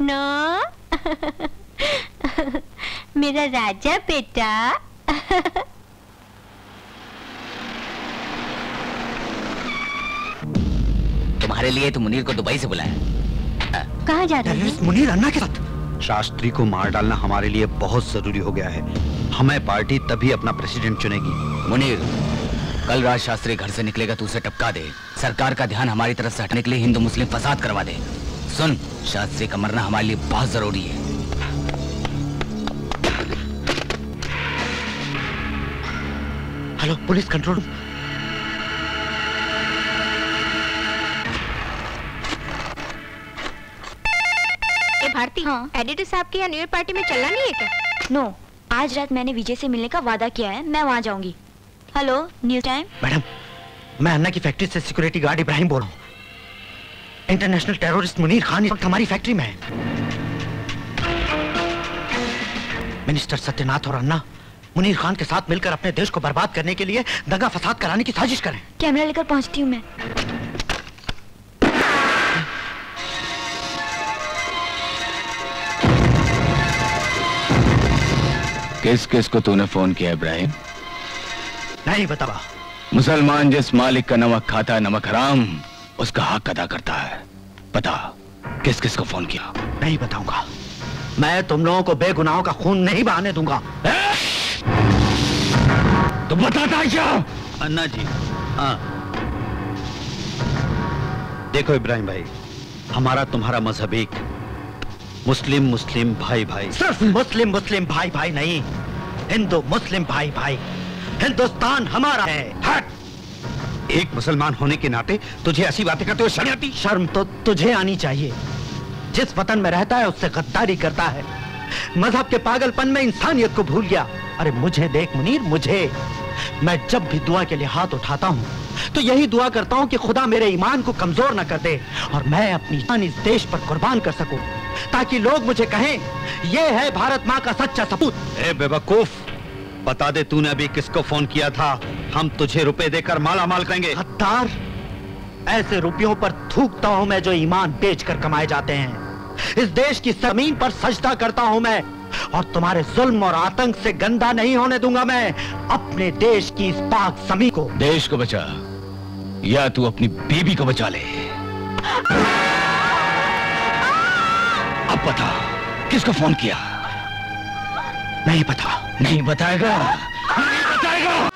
No मेरा राजा बेटा। तुम्हारे लिए तो मुनीर को दुबई से बुलाया। कहाँ जा रहे हो? मुनीर अन्ना के साथ। शास्त्री को मार डालना हमारे लिए बहुत जरूरी हो गया है। हमें पार्टी तभी अपना प्रेसिडेंट चुनेगी। मुनीर, कल रात शास्त्री घर से निकलेगा तो उसे टपका दे। सरकार का ध्यान हमारी तरफ से हटने के लिए हिंदू मुस्लिम फसाद करवा दे। सुन, शास्त्री का मरना हमारे लिए बहुत जरूरी है। Hello, police control room. Bharti, हाँ? एडिटर साहब के यहाँ न्यू ईयर पार्टी में चलना नहीं है क्या? नो, आज रात मैंने विजय से मिलने का वादा किया है, मैं वहाँ जाऊंगी। Hello, news time. मैडम, मैं अन्ना की फैक्ट्री से सिक्योरिटी गार्ड इब्राहिम बोल रहा हूँ। इंटरनेशनल टेररिस्ट मुनीर खान इस वक्त हमारी फैक्ट्री में है। मिनिस्टर सत्यनाथ और अन्ना मुनीर खान के साथ मिलकर अपने देश को बर्बाद करने के लिए दंगा फसाद कराने की साजिश करें। कैमरा लेकर पहुंचती हूँ मैं। किस किस को तूने फोन किया इब्राहिम? नहीं बतावा। मुसलमान जिस मालिक का नमक खाता है, नमक हराम, उसका हक अदा करता है। बता, किस किस को फोन किया? नहीं बताऊंगा। मैं तुम लोगों को बेगुनाहों का खून नहीं बहाने दूंगा। तो बताता क्या? अन्ना जी, हाँ। देखो इब्राहिम भाई, हमारा तुम्हारा मजहब एक, मुस्लिम मुस्लिम भाई भाई। सिर्फ मुस्लिम मुस्लिम भाई भाई नहीं, हिंदू मुस्लिम भाई भाई। हिंदुस्तान हमारा है। हट। एक मुसलमान होने के नाते तुझे ऐसी बातें करते हुए शर्म आती? शर्म तो तुझे आनी चाहिए। जिस वतन में रहता है उससे गद्दारी करता है, मजहब के पागलपन में इंसानियत को भूल गया। अरे मुझे देख मुनीर, मुझे, मैं जब भी दुआ के लिए हाथ उठाता हूँ तो यही दुआ करता हूँ कि खुदा मेरे ईमान को कमजोर न कर दे और मैं अपनी जान इस देश पर कुर्बान कर सकूं, ताकि लोग मुझे कहें ये है भारत माँ का सच्चा सपूत। ए बेवकूफ, बता दे तूने अभी किसको फोन किया था? हम तुझे रुपए देकर माला माल करेंगे। गद्दार, ऐसे रुपयों पर थूकता हूँ मैं जो ईमान बेचकर कमाए जाते हैं। इस देश की जमीन पर सजदा करता हूँ मैं, और तुम्हारे जुल्म और आतंक से गंदा नहीं होने दूंगा मैं अपने देश की इस पाक जमीन को। देश को बचा या तू अपनी बीबी को बचा ले। अब बता, किसको फोन किया? नहीं पता। नहीं बताएगा? नहीं बताएगा?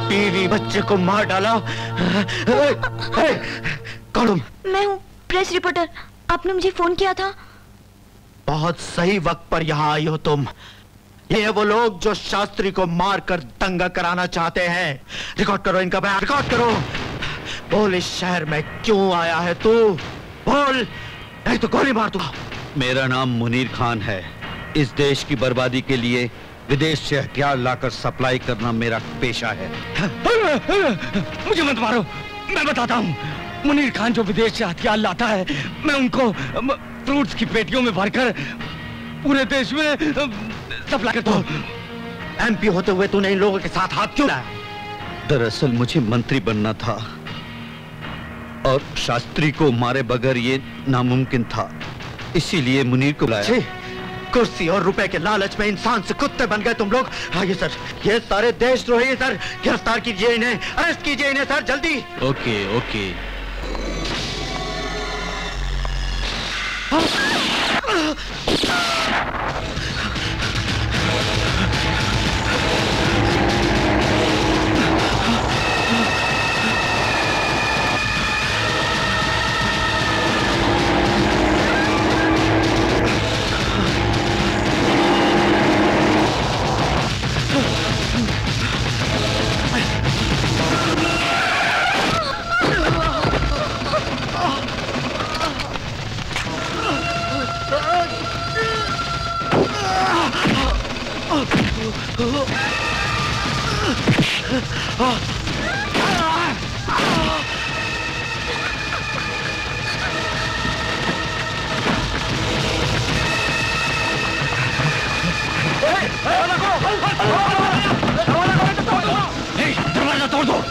बीवी बच्चे को मार डाला। कौन? मैं हूँ, प्रेस रिपोर्टर। आपने मुझे फोन किया था। बहुत सही वक्त पर यहाँ आई हो तुम। ये वो लोग जो शास्त्री को मारकर दंगा कराना चाहते हैं। रिकॉर्ड करो इनका बयान, रिकॉर्ड करो। बोल, इस शहर में क्यों आया है तू? बोल, नहीं तो गोली मार दूंगा। मेरा नाम मुनीर खान है। इस देश की बर्बादी के लिए विदेश से हथियार लाकर सप्लाई करना मेरा पेशा है। मुझे मत मारो, मैं बताता हूँ। मुनीर खान जो विदेश से हथियार लाता है, मैं उनको फ्रूट्स की पेटियों में भरकर पूरे देश में सप्लाई करता हूँ। एमपी होते हुए तूने इन लोगों के साथ हाथ क्यों लाया? दरअसल मुझे मंत्री बनना था और शास्त्री को मारे बगैर ये नामुमकिन था, इसीलिए मुनीर को बुलाया। कुर्सी और रुपए के लालच में इंसान से कुत्ते बन गए तुम लोग। आइए सर, ये सारे देशद्रोही हैं सर। गिरफ्तार कीजिए इन्हें, अरेस्ट कीजिए इन्हें सर, जल्दी। Okay okay. दरवाजा तोड़ दो।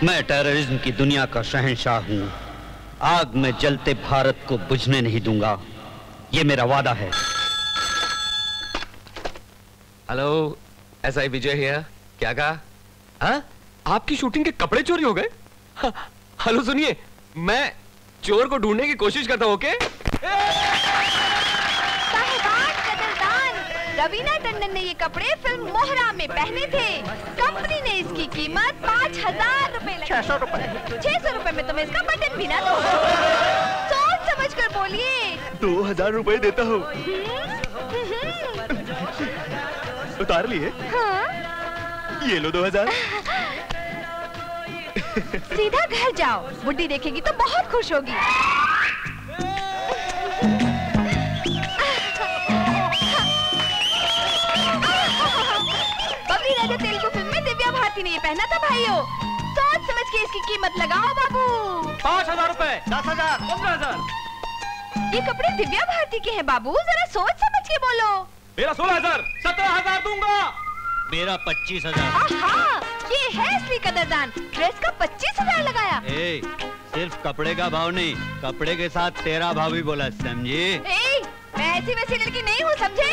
मैं टेररिज्म की दुनिया का शहंशाह हूँ। आग में जलते भारत को बुझने नहीं दूंगा, ये मेरा वादा है। Hello, SI Vijay here. क्या कहा? हाँ? आपकी शूटिंग के कपड़े चोरी हो गए? हेलो सुनिए, मैं चोर को ढूंढने की कोशिश करता हूँ। ओके? रवीना टंडन ने ये कपड़े फिल्म मोहरा में पहने थे। कंपनी ने इसकी कीमत 5000 रुपए लगाई। 600 रुपए। 600 रुपए में तुम्हें इसका बटन भी ना दो। सोच समझ कर बोलिए। 2000 रुपए देता हूँ। उतार लिए? हाँ? ये लो 2000। सीधा घर जाओ, बुड्ढी देखेगी तो बहुत खुश होगी। तेलुगु फिल्म में दिव्या भारती ने ये पहना था भाइयों। सोच समझ के इसकी कीमत लगाओ बाबू। 5000 रुपए, 10000, 15000। ये कपड़े दिव्या भारती के हैं बाबू, जरा सोच समझ के बोलो। मेरा 16000, 17000 दूंगा। मेरा 25000। आहा, ये है असली कदरदान। ड्रेस का 25000 लगाया। ए, सिर्फ कपड़े का भाव नहीं, कपड़े के साथ तेरा भाव भी बोला, समझी? ए, मैं ऐसी वैसी लड़की नहीं हूँ, समझे?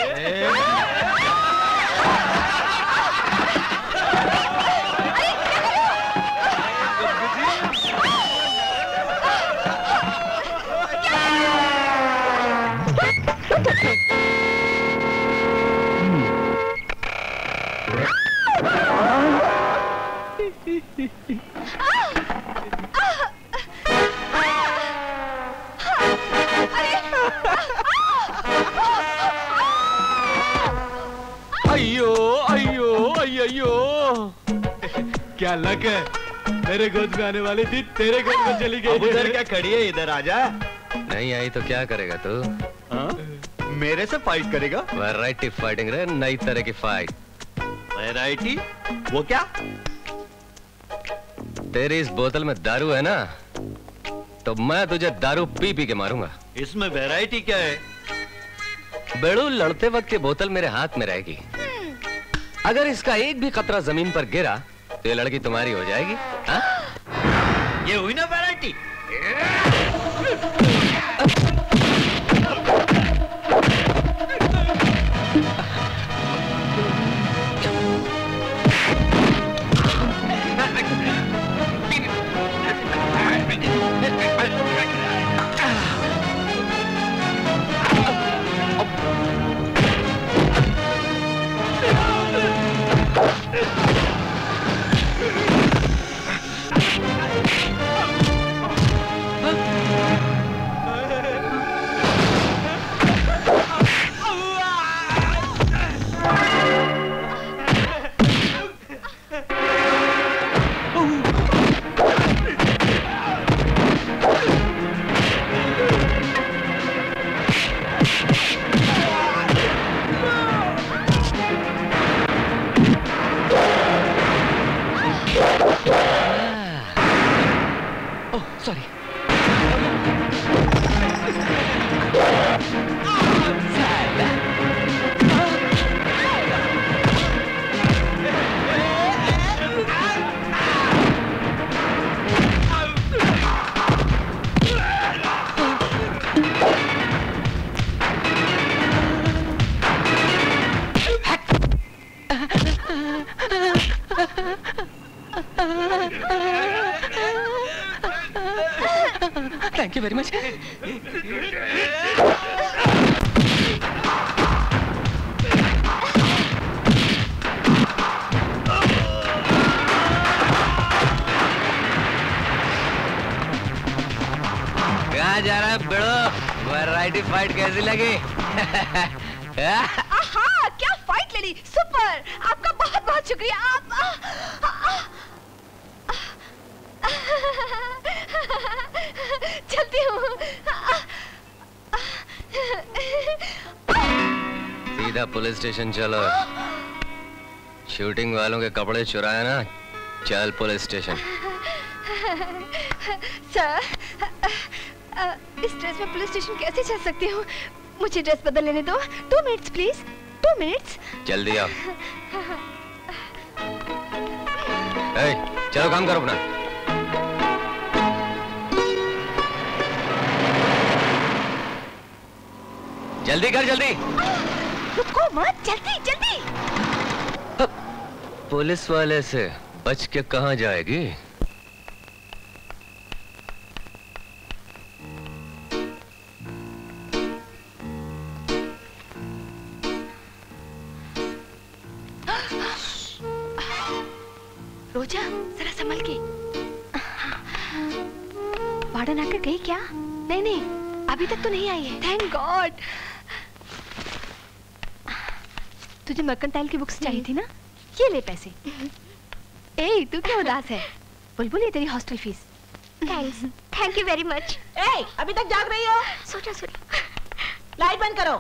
अयो अयो अयो, क्या लक है, मेरे गोद में आने वाली थी, तेरे गोद में चली गई। उधर क्या खड़ी है, इधर आजा। नहीं आई तो क्या करेगा तू? मेरे से फाइट करेगा? वैरायटी फाइटिंग रे, नई तरह की फाइट। वैरायटी? वो क्या? तेरी इस बोतल में दारू है ना, तो मैं तुझे दारू पी पी के मारूंगा। इसमें वैरायटी क्या है? बेड़ू, लड़ते वक्त ये बोतल मेरे हाथ में रहेगी। अगर इसका एक भी कतरा जमीन पर गिरा तो ये लड़की तुम्हारी हो जाएगी। हा? ये हुई ना variety. Sorry. Thank you very much. कहाँ जा रहा है बेड़ो? वैरायटी फाइट कैसी लगी? आहा, क्या फाइट लड़ी, सुपर। आपका बहुत बहुत शुक्रिया। आप चलती हूँ। सीधा पुलिस स्टेशन चलो। शूटिंग वालों के कपड़े चुराए ना, चल पुलिस स्टेशन। सर, इस ड्रेस में पुलिस स्टेशन कैसे चल सकती हूँ? मुझे ड्रेस बदल लेने दो। 2 मिनट्स प्लीज, 2 मिनट्स। जल्दी आओ। चलो काम करो अपना। जल्दी कर, जल्दी। रुको मत, जल्दी जल्दी। पुलिस वाले से बच के कहाँ जाएगी? रोजा, जरा संभल के। वार्डन आकर गई क्या? नहीं नहीं, अभी तक तो नहीं आई है। Thank God. तुझे मर्केंटाइल की बुक्स चाहिए थी ना? ये ले पैसे। ए, तू क्या उदास है? बुलबुल, ये तेरी hostel fees. Thanks, thank you very much. ए, अभी तक जाग रही हो? सोचो सोचो। लाइट बंद करो।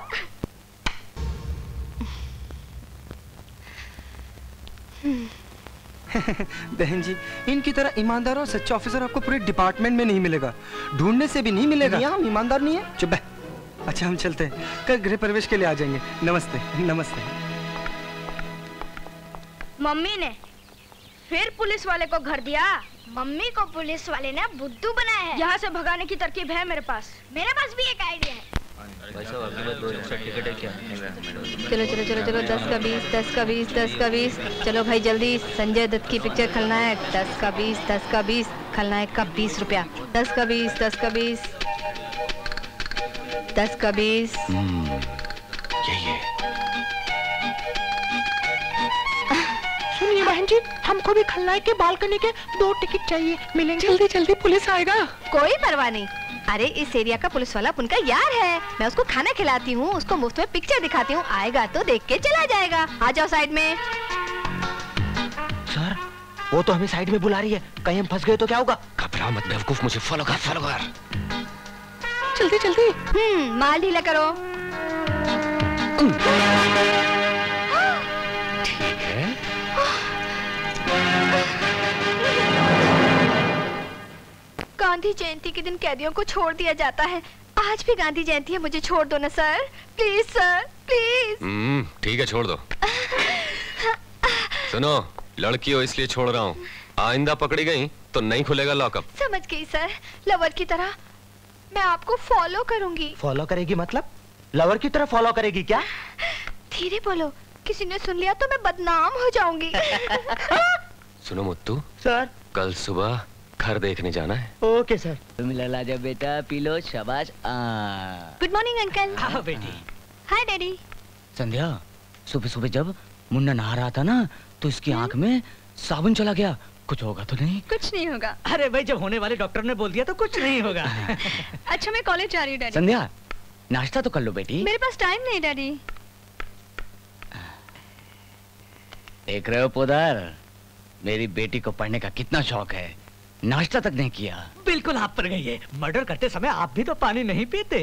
बहन जी, इनकी तरह ईमानदार और सच्चा ऑफिसर आपको पूरे डिपार्टमेंट में नहीं मिलेगा, ढूंढने से भी नहीं मिलेगा। हम ईमानदार नहीं है। चुप है। अच्छा, हम चलते हैं, कल गृह प्रवेश के लिए आ जाएंगे। नमस्ते। नमस्ते। मम्मी ने फिर पुलिस वाले को घर दिया। मम्मी को पुलिस वाले ने बुद्धू बनाया है। यहाँ से भगाने की तरकीब है मेरे पास। मेरे पास भी एक आइडिया है। चलो चलो चलो चलो, 10 का 20, 10 का 20, 10 का 20। चलो भाई जल्दी, संजय दत्त की पिक्चर खलनायक। 10 का 20, 10 का 20, खलनायक का 20 रुपया। 10 का 20, 10 का 20, 10 का 20। यही है। सुनिए बहन जी, हमको भी खलनायक के बालकनी के 2 टिकट चाहिए, मिलेंगे? जल्दी जल्दी, पुलिस आएगा। कोई परवाह नहीं। अरे, इस एरिया का पुलिस वाला उनका यार है। मैं उसको खाना खिलाती हूँ, उसको मुफ्त में पिक्चर दिखाती हूँ। आएगा तो देख के चला जाएगा। आ जाओ साइड में। सर, वो तो हमें साइड में बुला रही है, कहीं हम फंस गए तो क्या होगा? घबरा मत बेवकूफ, मुझे फॉलो कर, फॉलो कर। जल्दी जल्दी। माल ढीला करो। गांधी जयंती के दिन कैदियों को छोड़ दिया जाता है। आज भी गांधी जयंती है, मुझे छोड़ दो ना सर। Please sir, please. ठीक है, छोड़ दो। सुनो, लड़की हो इसलिए छोड़ रहा हूँ, आइंदा पकड़ी गई तो नहीं खुलेगा लॉकअप। समझ गई सर, लवर की तरह मैं आपको फॉलो करूंगी। फॉलो करेगी मतलब? लवर की तरह फॉलो करेगी क्या? धीरे बोलो, किसी ने सुन लिया तो मैं बदनाम हो जाऊंगी। सुनो मुत्तू सर, कल सुबह घर देखने जाना है। Okay sir. मिला लाजा बेटा, पी लो, शाबाश। Good morning uncle. हाँ बेटी। हाय डैडी। संध्या, सुबह सुबह जब मुन्ना नहा रहा था ना, तो इसकी आंख में साबुन चला गया। कुछ होगा तो नहीं? कुछ नहीं होगा। अरे भाई, जब होने वाले डॉक्टर ने बोल दिया तो कुछ नहीं होगा। अच्छा, मैं कॉलेज जा रही हूँ डैडी। संध्या, नाश्ता तो कर लो बेटी। मेरे पास टाइम नहीं डैडी। देख रहे हो पोदार, मेरी बेटी को पढ़ने का कितना शौक है, नाश्ता तक नहीं किया। बिल्कुल आप पर गई है। मर्डर करते समय आप भी तो पानी नहीं पीते।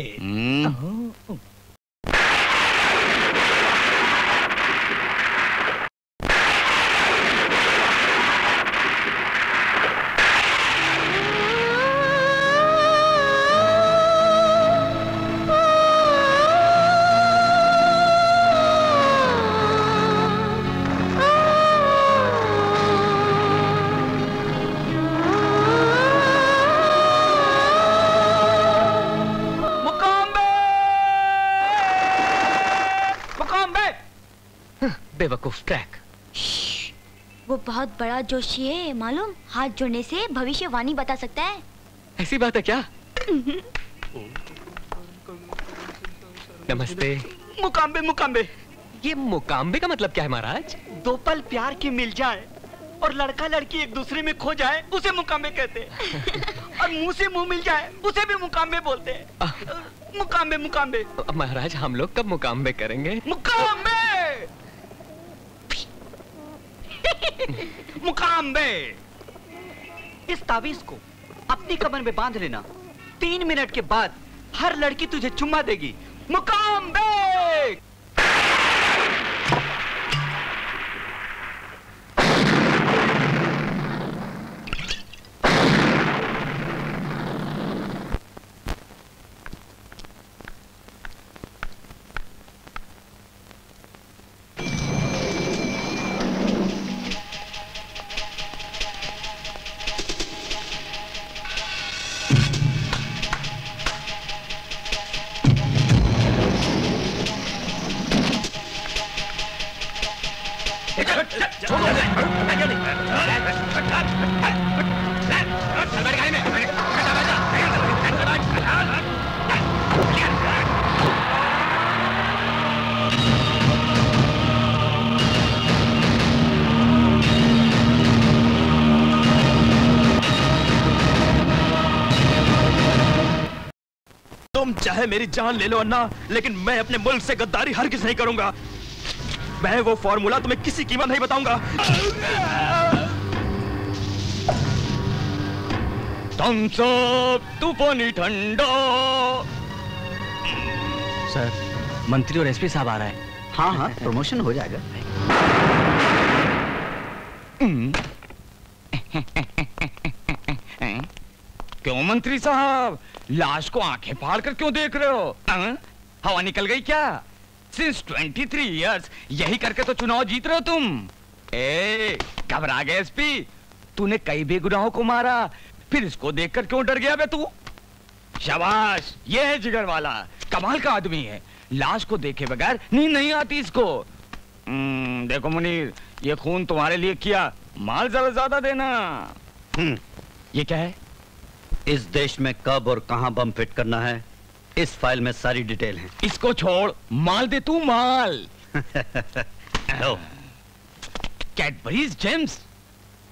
बेवकूफ ट्रैक। वो बहुत बड़ा जोशी है मालूम, हाथ जोड़ने से भविष्यवाणी बता सकता है। ऐसी बात है क्या? नमस्ते। मुकाम्बे मुकाम्बे। ये मुकाम्बे का मतलब क्या है महाराज? दो पल प्यार की मिल जाए और लड़का लड़की एक दूसरे में खो जाए उसे मुकाम्बे कहते हैं। और मुंह से मुंह मिल जाए उसे भी मुकाम्बे बोलते हैं। मुकाम्बे मुकाम्बे। महाराज हम लोग कब मुकाम्बे करेंगे? मुकाम्बे मुकाम्बे। इस तावीज को अपनी कमर में बांध लेना। 3 मिनट के बाद हर लड़की तुझे चुम्मा देगी। मुकाम्बे। तुम चाहे मेरी जान ले लो अन्ना, लेकिन मैं अपने मुल्क से गद्दारी हरगिज़ नहीं करूंगा। मैं वो फॉर्मूला तुम्हें किसी कीमत नहीं बताऊंगा। थम्स अप, तूफानी ठंडा। सर, मंत्री और एसपी साहब आ रहा है। हाँ हाँ, प्रमोशन हो जाएगा। क्यों मंत्री साहब, लाश को आंखें फाड़ कर क्यों देख रहे हो? हवा निकल गई क्या? सिंस 23 इयर्स यही करके तो चुनाव जीत रहे हो तुम। ए, घबरा गए एसपी? तूने कई बेगुनाहों को मारा, फिर इसको देखकर क्यों डर गया बे तू? शाबाश, ये है जिगर वाला, कमाल का आदमी है। लाश को देखे बगैर नींद नहीं आती इसको। देखो मुनीर, ये खून तुम्हारे लिए किया, माल जरा ज्यादा देना। ये क्या है? इस देश में कब और कहां बम फिट करना है, इस फाइल में सारी डिटेल है। इसको छोड़, माल दे तू, माल। Cadbury's Gems.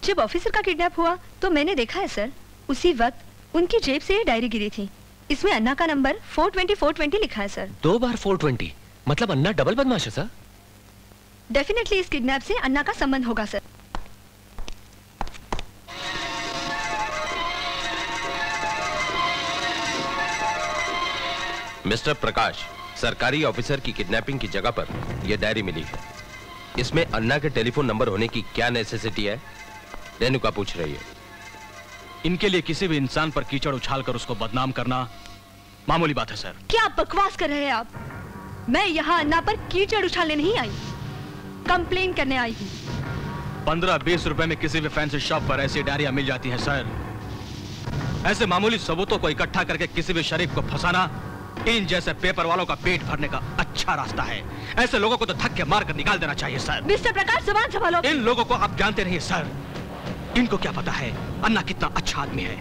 जब ऑफिसर का किडनैप हुआ तो मैंने देखा है सर, उसी वक्त उनकी जेब से ये डायरी गिरी थी। इसमें अन्ना का नंबर 420 लिखा है सर। 2 बार 420, मतलब अन्ना डबल बदमाश है सर। डेफिनेटली इस किडनैप से अन्ना का संबंध होगा सर। मिस्टर प्रकाश, सरकारी ऑफिसर की किडनैपिंग की जगह पर यह डायरी मिली है। इसमें अन्ना के टेलीफोन नंबर होने की क्या नेसेसिटी है? रेणुका पूछ रही है। इनके लिए किसी भी इंसान पर कीचड़ उछालकर उसको बदनाम करना मामूली बात है सर। क्या बकवास कर रहे हैं आप? मैं यहाँ अन्ना पर कीचड़ उछालने नहीं आई, कंप्लेन करने आई हूँ। 15-20 रुपए में किसी भी फैंसी शॉप पर ऐसी डायरियां मिल जाती हैं सर। ऐसे मामूली सबूतों को इकट्ठा करके किसी भी शरीफ को फंसाना इन जैसे पेपर वालों का पेट भरने का अच्छा रास्ता है। ऐसे लोगों को तो धक्के मार कर निकाल देना चाहिए सर। मिस्टर प्रकाश, जुबान संभालो। इन लोगों को आप जानते नहीं सर। इनको क्या पता है अन्ना कितना अच्छा आदमी है।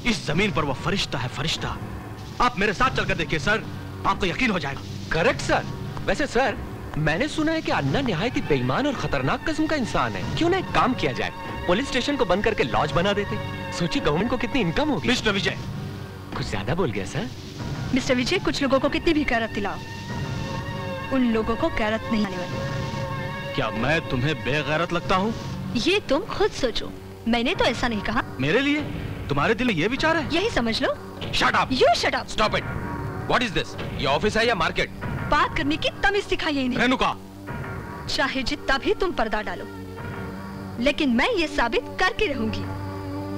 इस जमीन पर वो फरिश्ता है, फरिश्ता। आप मेरे साथ चलकर देखिए सर, आपको यकीन हो जाएगा। Correct sir. वैसे सर, मैंने सुना है कि अन्ना निहायत ही बेईमान और खतरनाक किस्म का इंसान है। क्यों ना एक काम किया जाए, पुलिस स्टेशन को बंद करके लॉज बना देते। सोचिए गवर्नमेंट को कितनी इनकम होगी। मिस्टर विजय, कुछ ज्यादा बोल गया सर। मिस्टर विजय, कुछ लोगों को कितनी भी गैरत दिलाओ, उन लोगों को गैरत नहीं आने वाली। क्या मैं तुम्हें बेगैरत लगता हूँ? ये तुम खुद सोचो, मैंने तो ऐसा नहीं कहा। मेरे लिए तुम्हारे दिल में ये विचार है? यही समझ लो। Shut up. You shut up. Stop it. What is this? ये ऑफिस है या मार्केट? बात करने की तमीज सिखाइए इन्हें। रेणुका, चाहे जितना भी तुम पर्दा डालो, लेकिन मैं ये साबित करके रहूंगी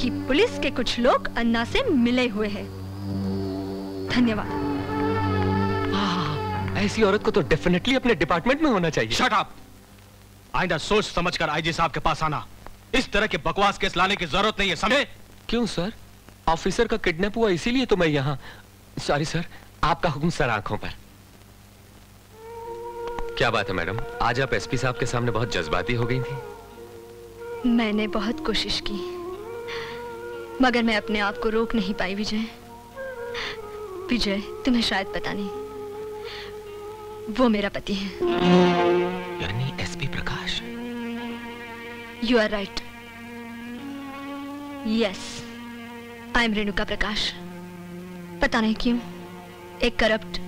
कि पुलिस के कुछ लोग अन्ना से मिले हुए हैं। धन्यवाद। ऐसी औरत को तो डेफिनेटली अपने डिपार्टमेंट में होना चाहिए। Shut up. आइंदा सोच समझकर आईजी साहब के पास आना। इस तरह के बकवास केस लाने की जरूरत नहीं है, समझे? क्यों सर? ऑफिसर का किडनैप हुआ इसीलिए तो मैं यहाँ। सॉरी सर, आपका हुक्म सर। आंखों पर। क्या बात है मैडम, आज आप एसपी साहब के सामने बहुत जज्बाती हो गई थी। मैंने बहुत कोशिश की, मगर मैं अपने आप को रोक नहीं पाई। विजय, विजय, तुम्हें शायद पता नहीं, वो मेरा पति है। यानी SP Prakash. You are right. Yes, I am Renuka Prakash. पता नहीं क्यों एक करप्ट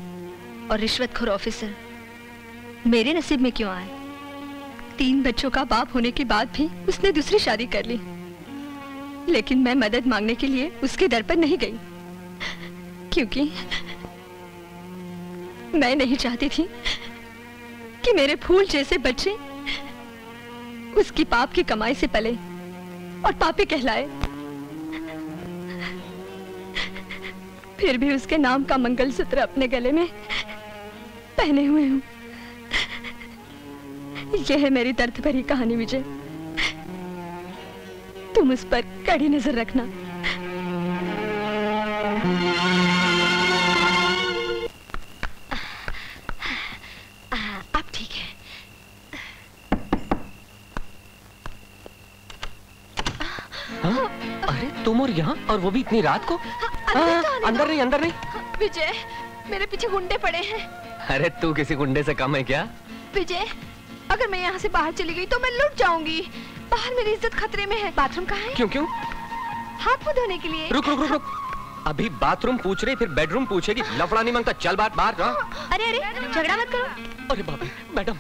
और रिश्वतखोर ऑफिसर मेरे नसीब में क्यों आए। 3 बच्चों का बाप होने के बाद भी उसने दूसरी शादी कर ली, लेकिन मैं मदद मांगने के लिए उसके दर पर नहीं गई, क्योंकि मैं नहीं चाहती थी कि मेरे फूल जैसे बच्चे उसकी पाप की कमाई से पले और पापी कहलाए। फिर भी उसके नाम का मंगलसूत्र अपने गले में पहने हुए हूं। यह है मेरी दर्द भरी कहानी विजय, तुम उस पर कड़ी नजर रखना। अब ठीक है। अरे तुम और यहाँ, और वो भी इतनी रात को? अंदर नहीं, अंदर नहीं। विजय, मेरे पीछे गुंडे पड़े हैं। अरे तू किसी गुंडे से कम है क्या? विजय, अगर मैं यहाँ से बाहर चली गई तो मैं लुट जाऊंगी। बाहर मेरी इज्जत खतरे में है। बाथरूम कहाँ है? क्यों क्यों? हाथ मुंह धोने के लिए। रुक रुक रुक रुक, अभी बाथरूम पूछ रही, फिर बेडरूम पूछेगी। लफड़ा नहीं मांगता, चल बाहर बाहर। अरे अरे, झगड़ा मत करो। अरे बाप रे, मैडम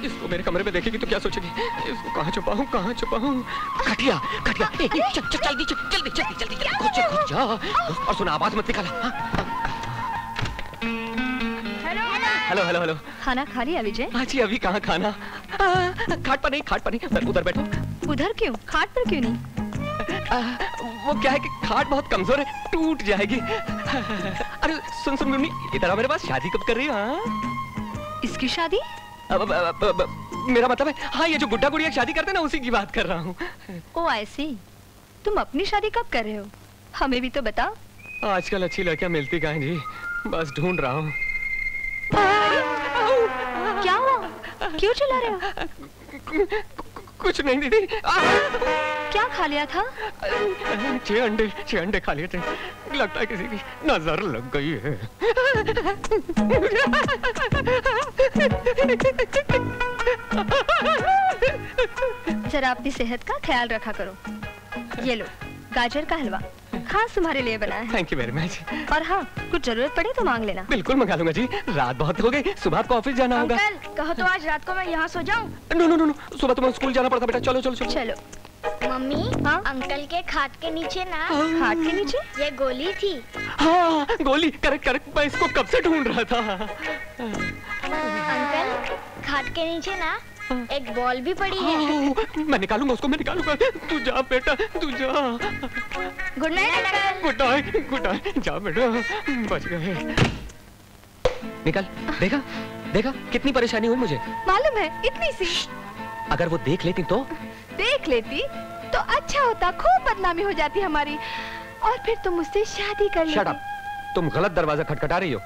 इसको मेरे कमरे में देखेगी तो क्या सोचेगी? इसको कहाँ छुपाऊं, कहाँ छुपाऊं? खटिया खटिया, चल जल्दी जल्दी जल्दी जल्दी घुस जा। और सुना, आवाज मत निकाला। Hello hello hello. खाना खा लिया विजय? हाँ जी, अभी कहाँ खाना? खाट पर नहीं, खाट पर नहीं, उधर बैठो। उधर क्यों? खाट पर क्यों नहीं? वो क्या है कि खाट बहुत कमजोर है, टूट जाएगी। अरे सुन सुन मुन्नी, इधर आ मेरे पास। शादी कब कर रही हो? हाँ, इसकी शादी? मेरा मतलब है, हाँ ये जो गुड्डा गुड़िया शादी करते हैं ना, उसी की बात कर रहा हूँ। ओ ऐसी। तुम अपनी शादी कब कर रहे हो? हमें भी तो बताओ। आजकल अच्छी लड़कियां मिलती कहाँ जी, बस ढूंढ रहा हूँ। क्या हुआ? क्यों चिल्ला रहे हो? कुछ नहीं दीदी। क्या खा लिया था? 6 अंडे खा लिए थे, लगता है किसी की नजर लग गई है। जरा अपनी सेहत का ख्याल रखा करो। ये लो, गाजर का हलवा खास तुम्हारे लिए बनाया है। Thank you very much. और हाँ, कुछ जरूरत पड़े तो मांग लेना। बिल्कुल मंगा लूंगा जी, रात बहुत हो गई, सुबह आपको ऑफिस जाना होगा। अंकल, कहो तो आज रात को मैं यहाँ सो जाऊँ? नो नो नो, सुबह तुम्हें स्कूल जाना पड़ता बेटा। चलो चलो चलो चलो। मम्मी, हाँ? अंकल के खाट के नीचे ना, खाट के नीचे ये गोली थी। हाँ गोली, करेक्ट करेक्ट, मैं इसको कब से ढूंढ रहा था। अंकल, खाट के नीचे ना एक बॉल भी पड़ी है। मैं निकालूंगा उसको, मैं निकालूंगा। तू जा बेटा, तू जा। Good night uncle. Good night, good night. जा बेटा, बच गए। निकल। देखा देखा कितनी परेशानी हुई मुझे। मालूम है, इतनी सी। अगर वो देख लेती तो? देख लेती तो अच्छा होता, खूब बदनामी हो जाती हमारी, और फिर तुम मुझसे शादी कर लेती। शट अप, तुम गलत दरवाजा खटखटा रही हो।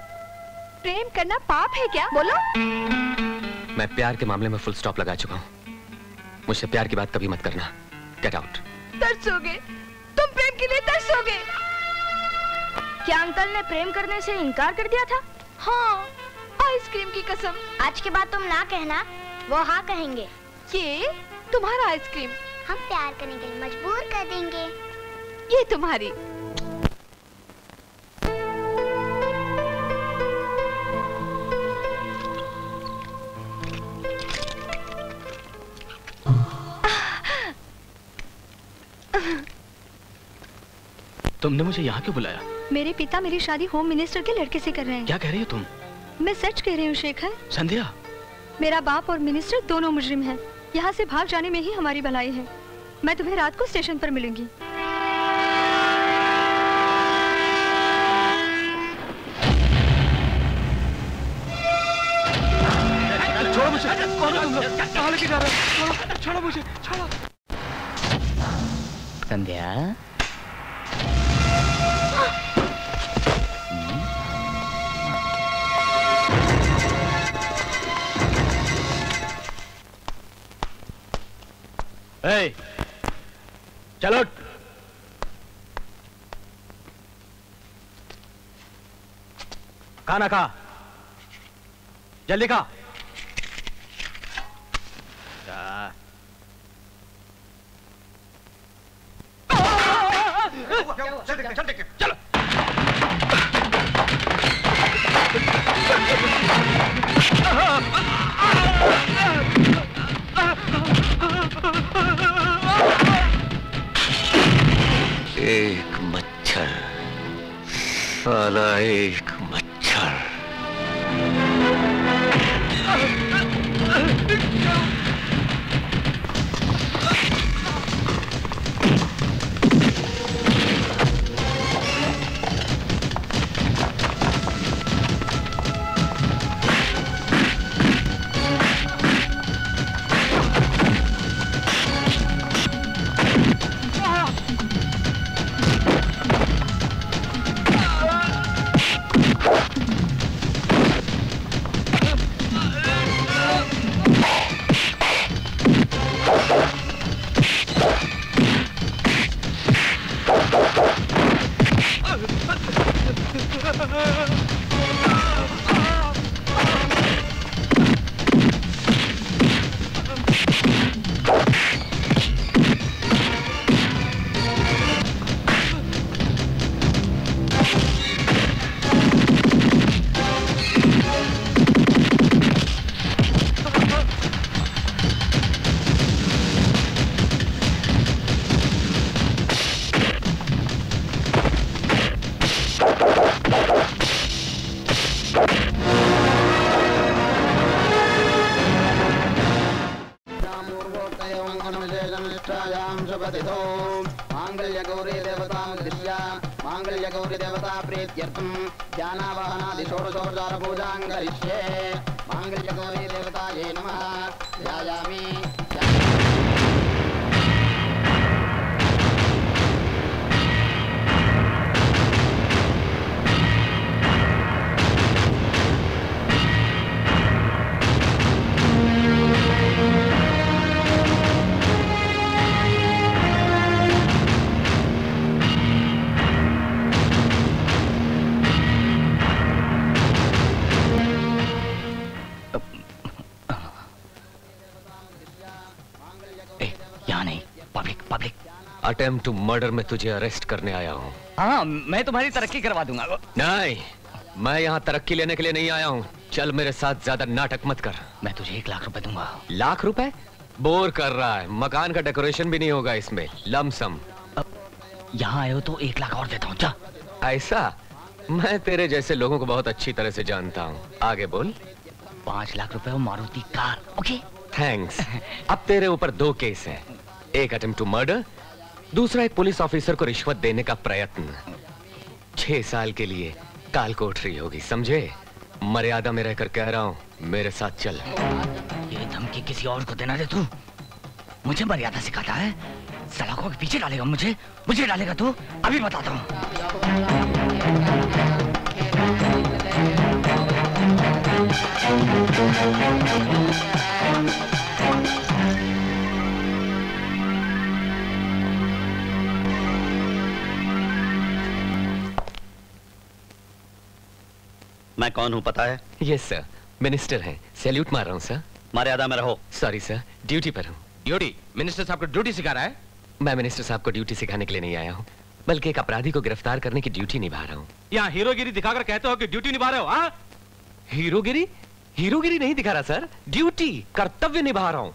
प्रेम करना पाप है क्या? बोलो। मैं प्यार के मामले में फुल स्टॉप लगा चुका हूँ। मुझसे प्यार की बात कभी मत करना। Get out. तरसोगे तुम, प्रेम के लिए तरसोगे। क्या अंकल ने प्रेम करने से इनकार कर दिया था? हाँ, आइसक्रीम की कसम। आज के बाद तुम ना कहना, वो हाँ कहेंगे। ये तुम्हारा आइसक्रीम हम प्यार करने के लिए मजबूर कर देंगे। ये तुम्हारी। तुमने मुझे यहाँ क्यों बुलाया? मेरे पिता मेरी शादी होम मिनिस्टर के लड़के से कर रहे हैं। क्या कह रही हो तुम? मैं सच कह रही हूँ शेखर। संध्या, मेरा बाप और मिनिस्टर दोनों मुजरिम हैं। यहाँ से भाग जाने में ही हमारी भलाई है। मैं तुम्हें रात को स्टेशन पर मिलूंगी। छोड़ो मुझे। कौन हो तुम लोग? कहाँ लेके जा रहे हो? छोड़ो मुझे, छोड़ो। संध्या, चलो खाना खा, जल्दी खा। चलो एक मच्छर, साला एक मच्छर। अटेम्प्ट टू मर्डर में तुझे अरेस्ट करने आया हूँ। हाँ, मैं तुम्हारी तरक्की करवा दूंगा। नहीं, मैं यहाँ तरक्की लेने के लिए नहीं आया हूँ। चल मेरे साथ, ज्यादा नाटक मत कर। मैं तुझे 1 लाख रुपए दूंगा। लाख रुपए? बोर कर रहा है, मकान का डेकोरेशन भी नहीं होगा इसमें, लमसम। यहाँ आए हो तो 1 लाख और देता हूँ। जा। ऐसा? मैं तेरे जैसे लोगों को बहुत अच्छी तरह से जानता हूँ। आगे बोल। 5 लाख रुपए और मारुति कार। Okay, thanks. अब तेरे ऊपर 2 केस हैं, एक अटेम्प्ट टू मर्डर, दूसरा एक पुलिस ऑफिसर को रिश्वत देने का प्रयत्न। 6 साल के लिए काल कोठरी होगी, समझे? मर्यादा में रहकर कह रहा हूँ, मेरे साथ चल। ये धमकी किसी और को देना दे तू। मुझे मर्यादा सिखाता है? सलाखों के पीछे डालेगा मुझे डालेगा तू? अभी बताता हूँ। मैं कौन हूँ पता है? यस सर, मिनिस्टर हैं। सैल्यूट मार रहा हूँ सर। मर्यादा में रहो। सॉरी सर, ड्यूटी पर हूँ। ड्यूटी? मिनिस्टर साहब को ड्यूटी सिखा रहा है? मैं मिनिस्टर साहब को ड्यूटी सिखाने के लिए नहीं आया हूँ, बल्कि एक अपराधी को गिरफ्तार करने की ड्यूटी निभा रहा हूँ। यहाँ हीरोगिरी दिखाकर कहते हो कि ड्यूटी निभा रहे हो? हाँ, हीरोगिरी? हीरोगिरी नहीं दिखा रहा सर, ड्यूटी, कर्तव्य निभा रहा हूँ।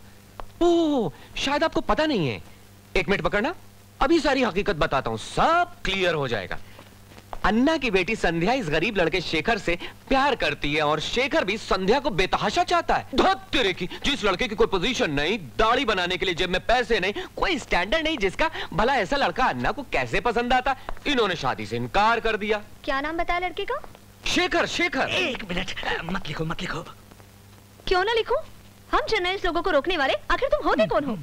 ओह, शायद आपको पता नहीं है। 1 मिनट पकड़ना, अभी सारी हकीकत बताता हूँ, सब क्लियर हो जाएगा। अन्ना की बेटी संध्या इस गरीब लड़के शेखर से प्यार करती है और शेखर भी संध्या को बेतहाशा चाहता है। धत तेरे की, जिस लड़के की कोई पोजीशन नहीं, दाढ़ी बनाने के लिए जेब में पैसे नहीं, कोई स्टैंडर्ड नहीं, जिसका भला ऐसा लड़का अन्ना को कैसे पसंद आता, इन्होंने शादी से इनकार कर दिया। क्या नाम बताया लड़के का? शेखर। शेखर। 1 मिनट, मत लिखो मत लिखो। क्यों ना लिखूं? हम जर्नलिस्ट लोगों को रोकने वाले, आखिर तुम होते कौन हो?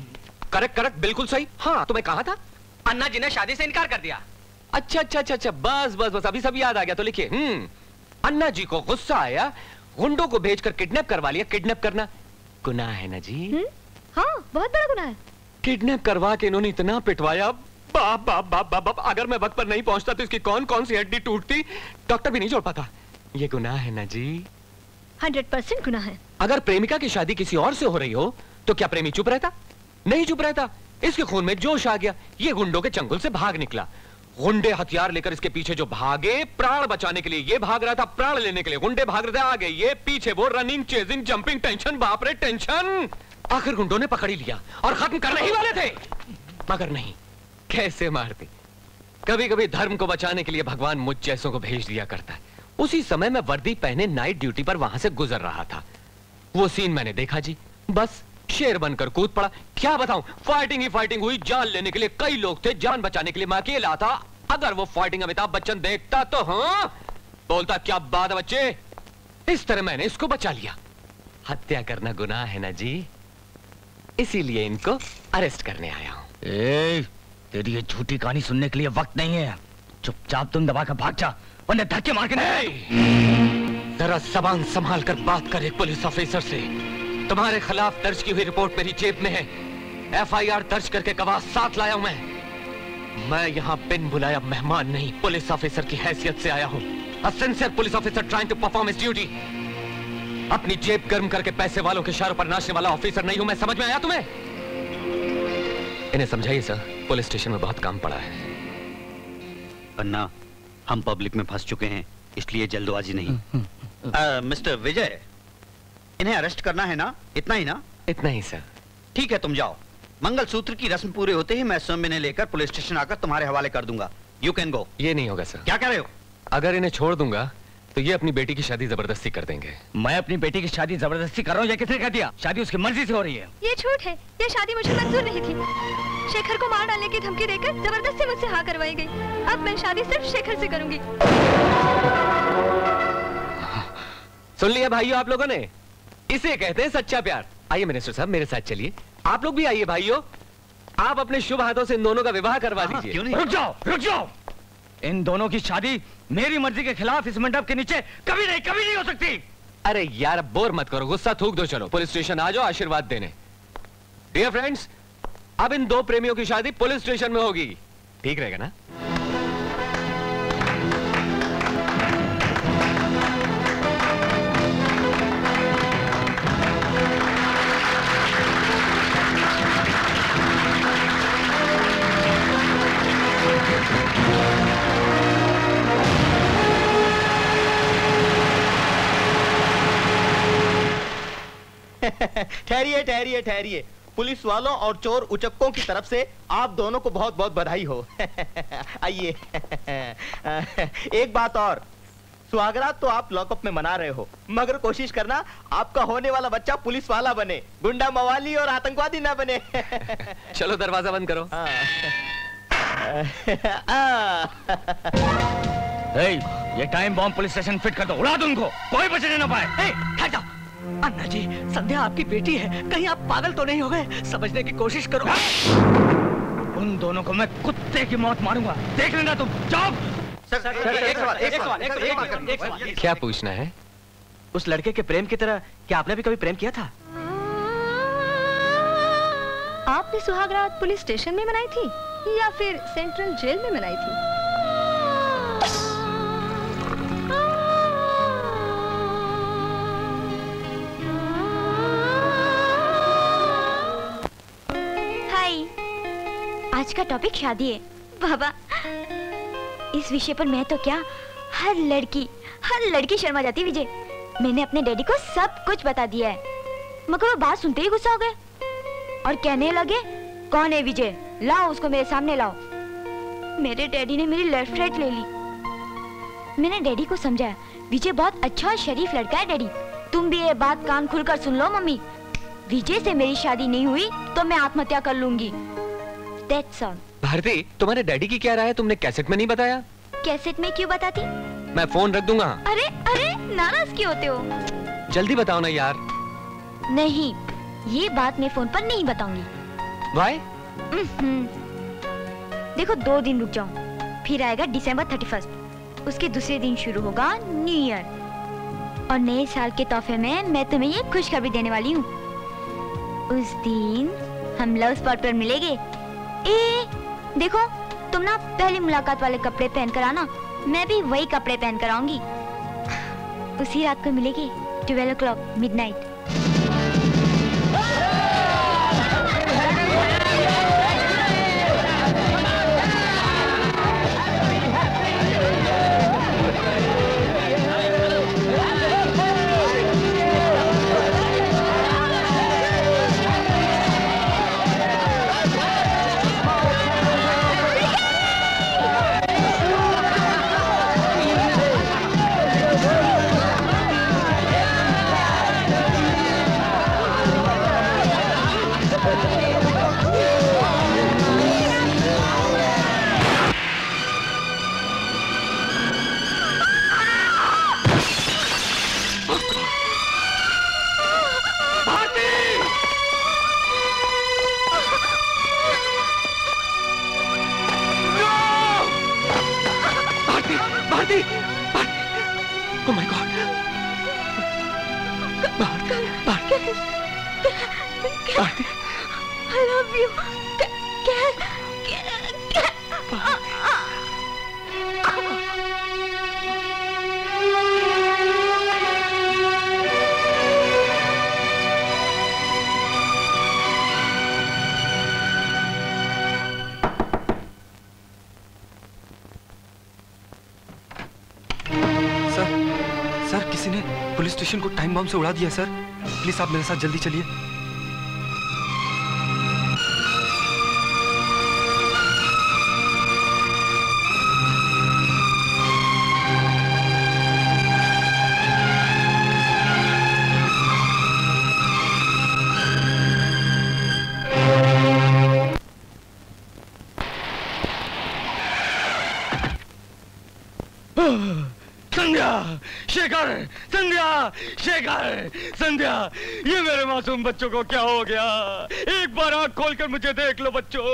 करेक्ट करेक्ट, बिल्कुल सही। हाँ, तुम्हें कहा था अन्ना जी ने शादी से इनकार कर दिया। अच्छा अच्छा अच्छा अच्छा, बस बस बस, अभी सब याद आ गया। तो लिखिए, अन्ना जी को गुस्सा आया, गुंडों को भेजकर किडनैप करवा लिया। किडनैप करना गुनाह है ना जी? हाँ, बहुत बड़ा गुनाह है। किडनैप करवा के इन्होंने इतना पिटवाया। बाप बाप बाप बाप बाप, अगर मैं वक्त पर नहीं पहुंचता तो इसकी कौन कौन सी हड्डी टूटती, डॉक्टर भी नहीं जोड़ पाता। ये गुनाह है ना जी? 100% गुनाह है। अगर प्रेमिका की शादी किसी और से हो रही हो तो क्या प्रेमी चुप रहता? नहीं चुप रहता। इसके खून में जोश आ गया, ये गुंडों के चंगुल से भाग निकला। गुंडे हथियार लेकर इसके पीछे जो भागे, प्राण बचाने के लिए ये भाग रहा था, प्राण लेने के लिए गुंडे भाग रहे थे आगे, ये पीछे, वो रनिंग, चेजिंग, जंपिंग, टेंशन, बाप रे टेंशन। आखिर गुंडों ने पकड़ ही लिया और खत्म करने ही वाले थे, मगर नहीं, कैसे मारते। कभी कभी धर्म को बचाने के लिए भगवान मुझ जैसों को भेज दिया करता है। उसी समय मैं वर्दी पहने नाइट ड्यूटी पर वहां से गुजर रहा था। वो सीन मैंने देखा जी, बस शेर बनकर कूद पड़ा। क्या बताऊं, फाइटिंग ही फाइटिंग हुई। जान लेने के लिए कई लोग थे, जान बचाने के लिए मैं अकेला था। अगर वो फाइटिंग अमिताभ बच्चन देखता तो हाँ बोलता, क्या बात है बच्चे। इस तरह मैंने इसको बचा लिया। हत्या करना गुनाह है ना जी, इसीलिए इनको अरेस्ट करने आया हूं। तेरी ये झूठी कहानी सुनने के लिए वक्त नहीं है। चुपचाप तुम दबा कर भाग जा, वरना धक्के मार के नहीं। जरा जबान संभाल कर बात कर एक पुलिस ऑफिसर से। तुम्हारे खिलाफ दर्ज की हुई रिपोर्ट मेरी जेब में है। FIR दर्ज करके गवाह साथ लाया हूं मैं यहाँ बिन बुलाया मेहमान नहीं, पुलिस ऑफिसर की हैसियत से आया हूँ। A sincere police officer trying to perform his duty। अपनी जेब गर्म करके पैसे वालों के इशारों पर नाचने वाला ऑफिसर नहीं हूं मैं। समझ में आया तुम्हें? इन्हें समझाइए सर, पुलिस स्टेशन में बहुत काम पड़ा है। अन्ना, हम पब्लिक में फंस चुके हैं, इसलिए जल्दबाजी नहीं। मिस्टर विजय, इन्हें अरेस्ट करना है ना? इतना ही ना? इतना ही सर। ठीक है, तुम जाओ। मंगलसूत्र की रस्म पूरे होते ही मैं स्वयं इन्हें लेकर पुलिस स्टेशन आकर तुम्हारे हवाले कर दूंगा। You can go. ये नहीं होगा सर। क्या कह रहे हो? अगर इन्हें छोड़ दूंगा तो ये अपनी बेटी की शादी जबरदस्ती कर देंगे। मैं अपनी बेटी की शादी जबरदस्ती कर रहा हूँ, या किसने कह दिया? शादी उसकी मर्जी से हो रही है। ये झूठ है, ये शादी मुझे मंजूर नहीं थी। शेखर को मार डालने की धमकी देकर जबरदस्ती मुझसे हाँ करवाई गई। अब मैं शादी सिर्फ शेखर से करूंगी। सुन लिया भाइयों आप लोगों ने, इसे कहते हैं सच्चा प्यार। आइए मिनिस्टर साहब, मेरे साथ चलिए। आप लोग भी आइए भाइयों, आप अपने शुभ हाथों से इन दोनों का विवाह करवा दीजिए। क्यों नहीं? रुक जाओ, रुक जाओ। इन दोनों की शादी मेरी मर्जी के खिलाफ इस मंडप के नीचे कभी नहीं हो सकती। अरे यार, अब बोर मत करो, गुस्सा थूक दो। चलो पुलिस स्टेशन आ जाओ आशीर्वाद देने। डियर फ्रेंड्स, अब इन दो प्रेमियों की शादी पुलिस स्टेशन में होगी। ठीक रहेगा ना? ठहरिए ठहरिए ठहरिए। पुलिस वालों और चोर उचक्कों की तरफ से आप दोनों को बहुत बहुत बधाई हो। आइए। एक बात और, सुहागरात तो आप लॉकअप में मना रहे हो, मगर कोशिश करना आपका होने वाला बच्चा पुलिस वाला बने, गुंडा मवाली और आतंकवादी ना बने। चलो दरवाजा बंद करो। ये time bomb police station fit कर दो, उड़ा दो उनको, कोई बचने ना पाए। अन्ना जी, संध्या आपकी बेटी है, कहीं आप पागल तो नहीं हो गए? समझने की कोशिश करो। उन दोनों को मैं कुत्ते की मौत मारूंगा, देख लेना तुम। जाओ। एक क्या पूछना है? उस लड़के के प्रेम की तरह क्या आपने भी कभी प्रेम किया था? आपने सुहागरात पुलिस स्टेशन में मनाई थी या फिर सेंट्रल जेल में मनाई थी? आज का टॉपिक शादी है बाबा। इस विषय पर मैं तो क्या, हर लड़की शर्मा जाती। विजय, मैंने अपने डैडी को सब कुछ बता दिया है, मगर वो बात सुनते ही गुस्सा हो गए और कहने लगे, कौन है विजय? लाओ उसको मेरे सामने लाओ। मेरे डैडी ने मेरी लेफ्ट राइट ले ली। मैंने डैडी को समझाया, विजय बहुत अच्छा और शरीफ लड़का है डैडी, तुम भी ये बात कान खुलकर सुन लो मम्मी। विजय से मेरी शादी नहीं हुई तो मैं आत्महत्या कर लूंगी। That's all। भारती, तुम्हारे डैडी की क्या राय है? तुमने कैसेट में नहीं बताया। कैसेट में क्यों बताती? मैं फोन रख दूंगा। अरे नाराज क्यों होते हो? जल्दी बताओ ना यार। नहीं, ये बात मैं फोन पर नहीं बताऊंगी। Why? देखो 2 दिन रुक जाओ, फिर आएगा December 31, उसके दूसरे दिन शुरू होगा न्यू ईयर, और नए साल के तोहफे में मैं तुम्हें ये खुशखबरी देने वाली हूँ। उस दिन हम लव स्पॉट पर मिलेंगे। ए देखो, तुम ना पहली मुलाकात वाले कपड़े पहन कर आना, मैं भी वही कपड़े पहन कर आऊंगी। उसी रात को मिलेंगे 12 o'clock midnight। Oh my God! Bharti, I love you. Sir, किसी ने पुलिस स्टेशन को टाइम बम से उड़ा दिया सर। प्लीज आप मेरे साथ जल्दी चलिए। संध्या, ये मेरे मासूम बच्चों को क्या हो गया? एक बार आंख खोलकर मुझे देख लो बच्चों।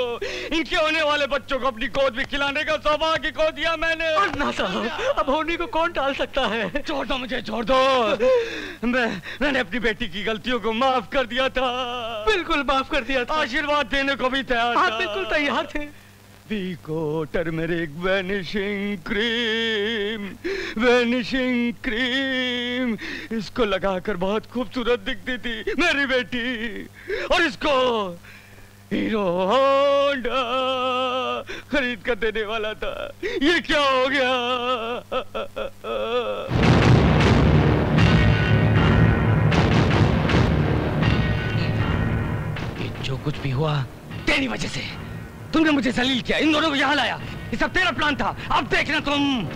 इनके होने वाले बच्चों को अपनी गोद में खिलाने का सौभाग्य खो दिया मैंने। अन्ना साहब, अब होने को कौन टाल सकता है? छोड़ दो मुझे, छोड़ दो। मैंने अपनी बेटी की गलतियों को माफ कर दिया था। बिल्कुल माफ कर दिया था। आशीर्वाद देने को भी तैयार था। आप बिल्कुल तैयार थे। वीको टर्मरिक वैनिशिंग क्रीम, इसको लगाकर बहुत खूबसूरत दिखती थी मेरी बेटी, और इसको हीरो होंडा खरीद कर देने वाला था। ये क्या हो गया? ये जो कुछ भी हुआ तेरी वजह से। तुमने मुझे जलील किया, इन दोनों को यहाँ लाया। ये सब तेरा प्लान था। अब देखना तुम,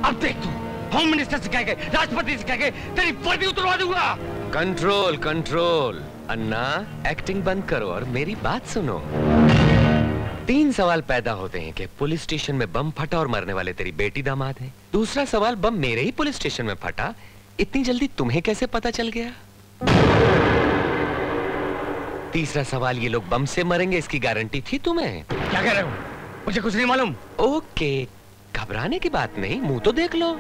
अब देख तू, होम मिनिस्टर से कह के, राष्ट्रपति से कह के तेरी वर्दी उतरवा दूंगा। Control control. अन्ना, एक्टिंग बंद करो और मेरी बात सुनो। 3 सवाल पैदा होते हैं कि पुलिस स्टेशन में बम फटा और मरने वाले तेरी बेटी दामाद है। दूसरा सवाल, बम मेरे ही पुलिस स्टेशन में फटा, इतनी जल्दी तुम्हें कैसे पता चल गया? तीसरा सवाल, ये लोग बम से मरेंगे इसकी गारंटी थी तुम्हें? क्या कह रहे हो? मुझे कुछ नहीं मालूम। ओके, घबराने की बात नहीं, मुंह तो देख लो।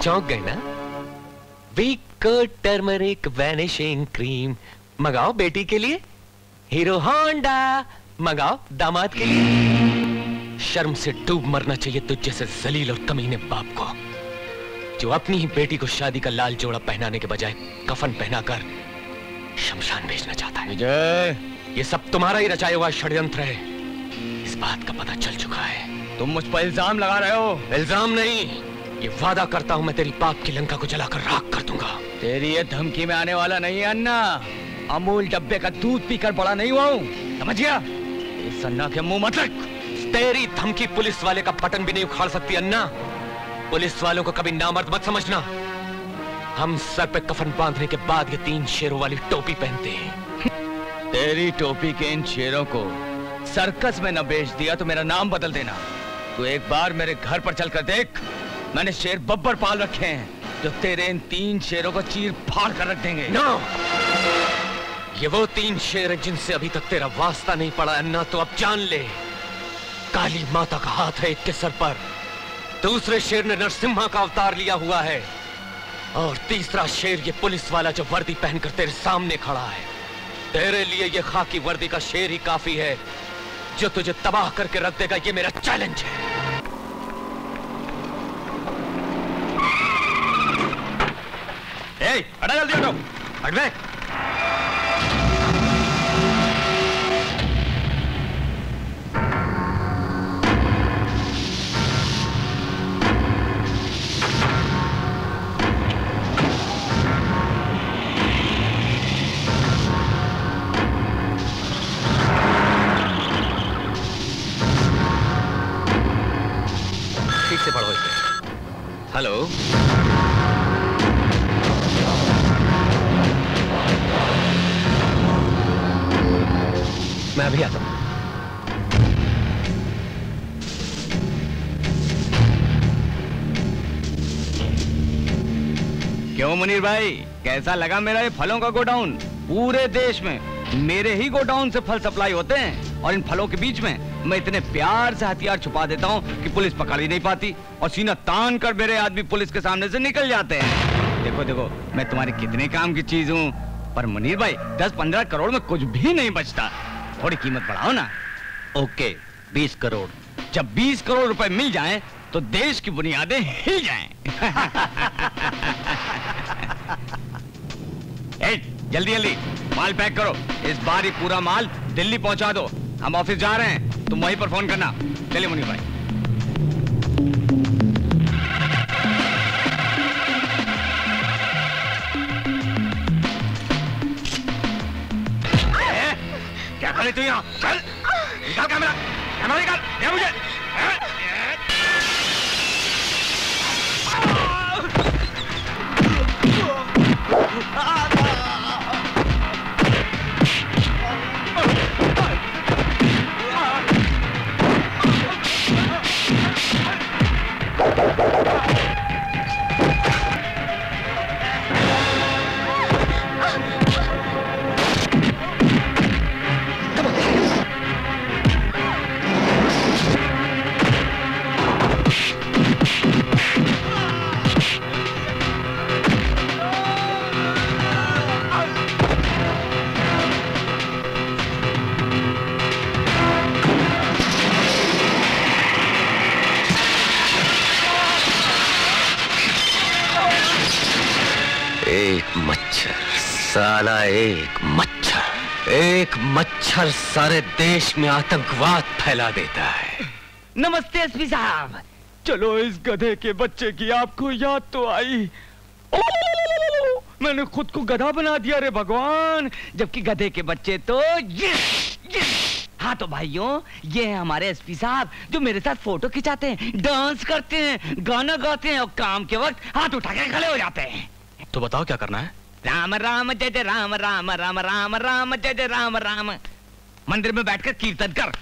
चौंक गए ना? वीको टर्मरिक वैनिशिंग क्रीम मंगाओ बेटी के लिए, हीरो होंडा मंगाओ दामाद के लिए। शर्म से डूब मरना चाहिए तुझ जैसे जलील और कमीने बाप को, जो अपनी ही बेटी को शादी का लाल जोड़ा पहनाने के बजाय कफन पहनाकर शमशान भेजना चाहता है। विजय, ये सब तुम्हारा ही रचाया हुआ षड्यंत्र है, इस बात का पता चल चुका है। तुम मुझ पर इल्जाम लगा रहे हो। इल्जाम नहीं, ये वादा करता हूं मैं तेरी पाप की लंका को जलाकर राख कर दूंगा। तेरी ये धमकी में आने वाला नहीं है अन्ना। अमूल डब्बे का दूध पीकर बड़ा नहीं हुआ हूं, समझ गया? इस अन्ना के मुंह मत रख। तेरी धमकी पुलिस वाले का बटन भी नहीं उखाड़ सकती अन्ना। पुलिस वालों को कभी नामर्द मत समझना। हम सर पे कफन बांधने के बाद ये 3 शेरों वाली टोपी पहनते हैं। तेरी टोपी के इन शेरों को सर्कस में न बेच दिया तो मेरा नाम बदल देना। तू एक बार मेरे घर पर चलकर देख, मैंने शेर बब्बर पाल रखे हैं जो तेरे इन 3 शेरों को चीर फाड़ कर रख देंगे। नो, ये वो 3 शेर हैं जिनसे अभी तक तेरा वास्ता नहीं पड़ा अन्ना, तो अब जान ले। काली माता का हाथ है एक के सर पर, दूसरे शेर ने नरसिम्हा का अवतार लिया हुआ है, और तीसरा शेर ये पुलिस वाला जो वर्दी पहनकर तेरे सामने खड़ा है। तेरे लिए ये खाकी वर्दी का शेर ही काफी है जो तुझे तबाह करके रख देगा। ये मेरा चैलेंज है। हटा, जल्दी हटो, हट बे। ठीक से पढ़ो इसे। हेलो, मैं अभी आता हूं। क्यों मुनीर भाई, कैसा लगा मेरा ये फलों का गोडाउन? पूरे देश में मेरे ही गोडाउन से फल सप्लाई होते हैं, और इन फलों के बीच में मैं इतने प्यार से हथियार छुपा देता हूँ कि पुलिस पकड़ ही नहीं पाती, और सीना तान कर मेरे आदमी पुलिस के सामने से निकल जाते हैं। देखो देखो, मैं तुम्हारे कितने काम की चीज हूँ, पर मुनीर भाई 10-15 करोड़ में कुछ भी नहीं बचता। थोड़ी कीमत बढ़ाओ ना। ओके, 20 करोड़। जब 20 करोड़ रुपए मिल जाएं, तो देश की बुनियादें हिल जाएं। जल्दी जल्दी माल पैक करो। इस बार ही पूरा माल दिल्ली पहुंचा दो। हम ऑफिस जा रहे हैं, तुम वहीं पर फोन करना। चलिए मुनीर भाई। क्या कर रही तू यहाँ? चल, निकाल कैमरा, कैमरा निकाल, दे मुझे। एक मच्छर, साला एक मच्छर सारे देश में आतंकवाद फैला देता है। नमस्ते एसपी साहब। चलो, इस गधे के बच्चे की आपको याद तो आई। मैंने खुद को गधा बना दिया रे भगवान, जबकि गधे के बच्चे तो हाँ तो भाइयों, ये है हमारे एसपी साहब जो मेरे साथ फोटो खिंचाते हैं, डांस करते हैं, गाना गाते हैं, और काम के वक्त हाथ उठा के खड़े हो जाते हैं। तो बताओ क्या करना है? राम राम जय जय राम, राम राम राम राम जय जय राम राम। मंदिर में बैठकर कीर्तन कर।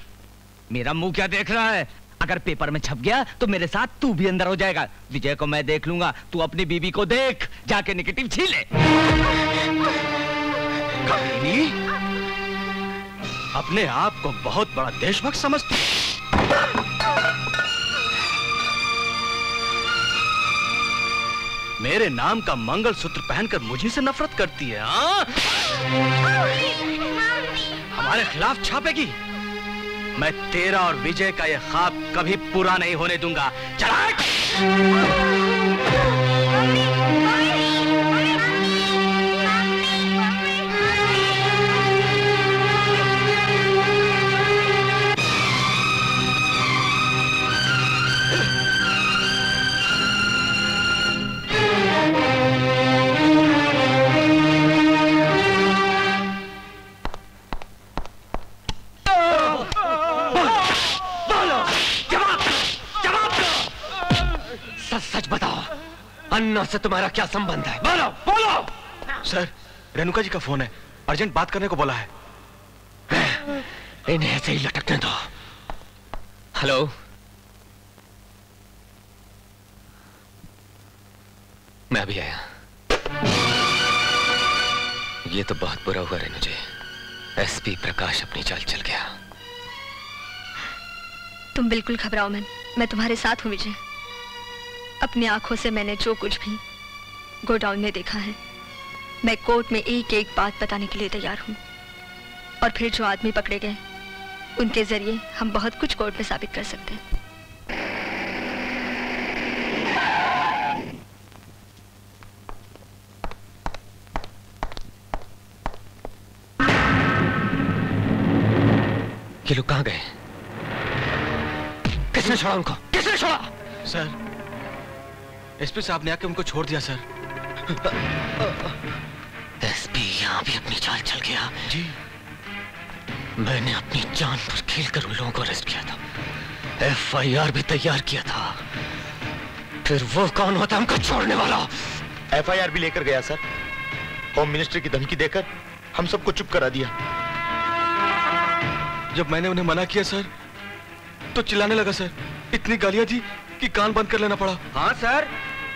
मेरा मुंह क्या देख रहा है? अगर पेपर में छप गया तो मेरे साथ तू भी अंदर हो जाएगा। विजय को मैं देख लूंगा, तू अपनी बीबी को देख, जाके नेगेटिव छीले। कमीनी, अपने आप को बहुत बड़ा देशभक्त समझती है। मेरे नाम का मंगलसूत्र पहनकर मुझे से नफरत करती है। हमारे खिलाफ छापेगी। मैं तेरा और विजय का यह ख्वाब कभी पूरा नहीं होने दूंगा। चला। सच बताओ, अन्ना से तुम्हारा क्या संबंध है? बोलो बोलो। सर, रेणुका जी का फोन है, अर्जेंट बात करने को बोला है। इन्हें ऐसे ही लटकने दो। हेलो, मैं अभी आया। ये तो बहुत बुरा हुआ रेणु जी। एसपी प्रकाश अपनी चाल चल गया। तुम बिल्कुल घबराओ मत, मैं तुम्हारे साथ हूँ विजय। अपनी आंखों से मैंने जो कुछ भी गोडाउन में देखा है, मैं कोर्ट में एक एक बात बताने के लिए तैयार हूँ। और फिर जो आदमी पकड़े गए, उनके जरिए हम बहुत कुछ कोर्ट में साबित कर सकते हैं। ये लोग कहाँ गए? किसने छोड़ा उनको? किसने छोड़ा? सर, एसपी साहब ने आके उनको छोड़ दिया सर। एसपी यहाँ भी अपनी चाल चल गया। जी। मैंने अपनी जान पर खेलकर उन लोगों को अरेस्ट किया था, एफआईआर भी तैयार किया था। फिर वो कौन होता हमको छोड़ने वाला? एफआईआर भी लेकर गया सर। होम मिनिस्टर की धमकी देकर हम सबको चुप करा दिया। जब मैंने उन्हें मना किया सर, तो चिल्लाने लगा सर। इतनी गालियां दी कि कान बंद कर लेना पड़ा। हाँ सर,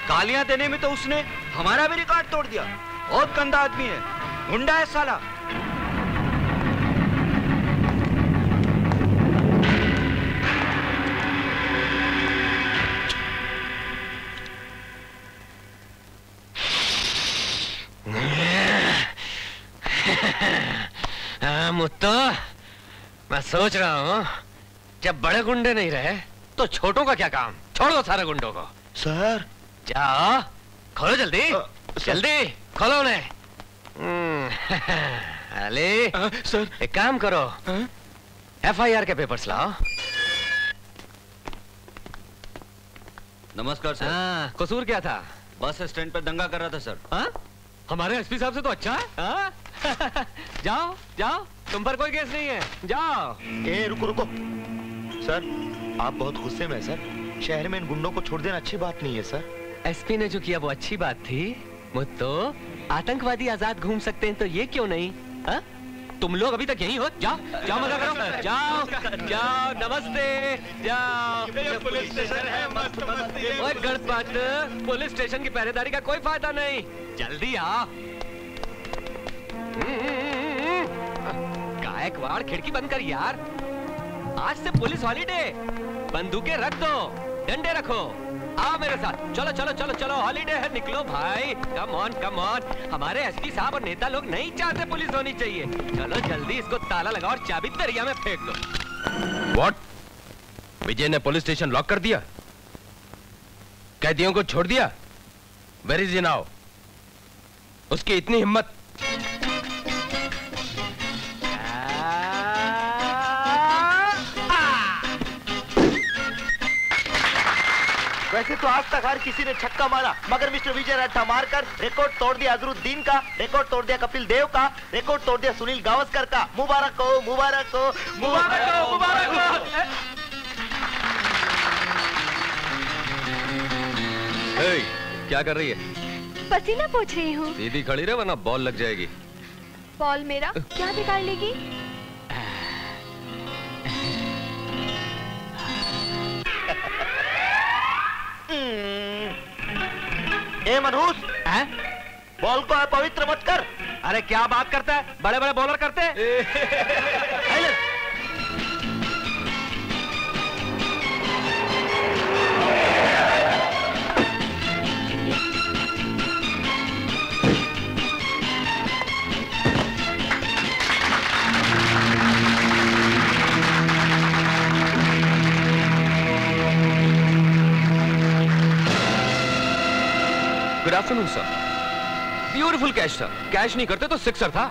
गालियां देने में तो उसने हमारा भी रिकॉर्ड तोड़ दिया। बहुत गंदा आदमी है, गुंडा है साला। मुत्तो, मैं सोच रहा हूँ जब बड़े गुंडे नहीं रहे तो छोटों का क्या काम? छोड़ दो सारे गुंडों को। सर जाओ, खोलो जल्दी। जल्दी खोलो उन्हें। अली सर, एक काम करो, एफआईआर के पेपर्स लाओ। नमस्कार सर। हाँ, कसूर क्या था? बस स्टैंड पर दंगा कर रहा था सर। हाँ? हमारे एसपी साहब से तो अच्छा है। हाँ? जाओ जाओ, तुम पर कोई केस नहीं है, जाओ। ए रुको रुको सर, आप बहुत गुस्से में हैं सर। शहर में इन गुंडों को छोड़ देना अच्छी बात नहीं है सर। एसपी ने जो किया वो अच्छी बात थी। मुत्तो, आतंकवादी आजाद घूम सकते हैं तो ये क्यों नहीं? हा? तुम लोग अभी तक यहीं हो? जाओ जाओ, मजा करो। जाओ जाओ, नमस्ते। जाओ, पुलिस स्टेशन है, मस्त मस्त। ओए गणपत, पुलिस स्टेशन की पहरेदारी का कोई फायदा नहीं, जल्दी आओ। गायकवाड़, खिड़की बंद कर यार। आज से पुलिस हॉलीडे। बंदूकें रख दो, डंडे रखो। आओ मेरे साथ, चलो चलो चलो चलो, हॉलीडे है, निकलो भाई। Come on come on. हमारे एसपी साहब और नेता लोग नहीं चाहते पुलिस होनी चाहिए। चलो जल्दी इसको ताला लगाओ और चाबी दरिया में फेंक दो। व्हाट? विजय ने पुलिस स्टेशन लॉक कर दिया, कैदियों को छोड़ दिया? Where is he now? उसकी इतनी हिम्मत? वैसे तो आज तक हर किसी ने छक्का मारा, मगर मिस्टर विजय रट्टा मारकर रिकॉर्ड तोड़ दिया अजरुद्दीन का, रिकॉर्ड तोड़ दिया कपिल देव का, रिकॉर्ड तोड़ दिया सुनील गावस्कर का। मुबारक हो, मुबारक हो, मुबारक हो, मुबारक हो। क्या कर रही है? पसीना पोंछ रही हूँ। सीधी खड़ी रहे वरना बॉल लग जाएगी। बॉल मेरा क्या बिगाड़ लेगी? ए मनहूस, बॉल को अपवित्र मत कर। अरे क्या बात करता है, बड़े बड़े बॉलर करते हैं। Good afternoon sir. Beautiful catch sir. Catch नहीं करते तो सिक्सर था।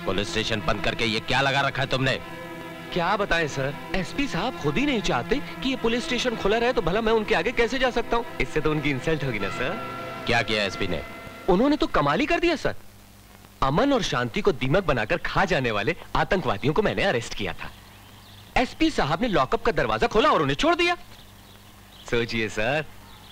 पुलिस स्टेशन बंद करके ये क्या लगा रखा है तुमने? क्या बताएं सर, एसपी साहब खुद ही नहीं चाहते कि ये पुलिस स्टेशन खुला रहे, तो भला मैं उनके आगे कैसे जा सकता हूँ? इससे तो उनकी इंसल्ट होगी ना सर। क्या किया एसपी ने? उन्होंने तो कमाल ही कर दिया सर। अमन और शांति को दीमक बनाकर खा जाने वाले आतंकवादियों को मैंने अरेस्ट किया था। एसपी साहब ने लॉकअप का दरवाजा खोला और उन्हें छोड़ दिया। सोचिए सर,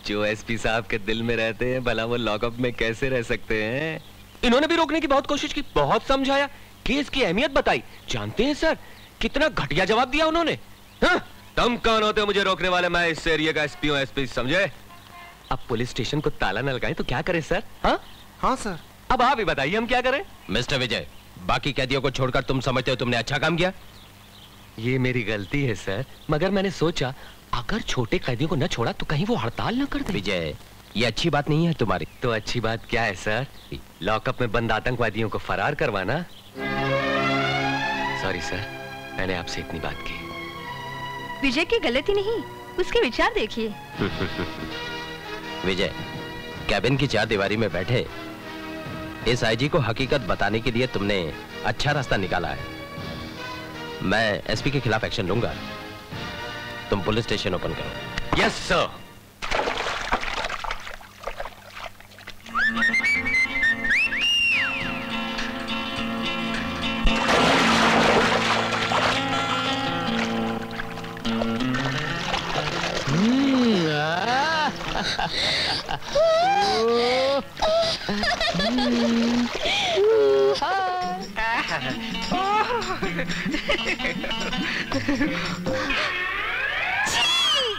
जो एसपी साहब के दिल में रहते हैं, भला वो लॉकअप में कैसे रह सकते हैं? इन्होंने भी रोकने की बहुत कोशिश की, बहुत समझाया, केस की अहमियत बताई। जानते हैं सर, कितना घटिया जवाब दिया उन्होंने। हाँ? तुम कौन होते हो मुझे रोकने वाले? मैं इस एरिया का एसपी हूं, एसपी समझे? अब पुलिस स्टेशन को ताला न लगाएं तो क्या करें सर? हाँ हाँ सर, अब आप ही बताइए हम क्या करें। मिस्टर विजय, बाकी कैदियों को छोड़कर तुम समझते हो तुमने अच्छा काम किया? ये मेरी गलती है सर, मगर मैंने सोचा अगर छोटे कैदियों को न छोड़ा तो कहीं वो हड़ताल न कर दे। विजय, ये अच्छी बात नहीं है तुम्हारी। तो अच्छी बात क्या है सर? लॉकअप में बंद आतंकवादियों को फरार करवाना। सॉरी सर, मैंने आपसे इतनी बात की। विजय की गलती नहीं, उसके विचार देखिए। विजय, कैबिन की 4 दीवारी में बैठे इस आईजी को हकीकत बताने के लिए तुमने अच्छा रास्ता निकाला है। मैं एसपी के खिलाफ एक्शन लूंगा। तुम पुलिस स्टेशन ओपन करो। Yes sir.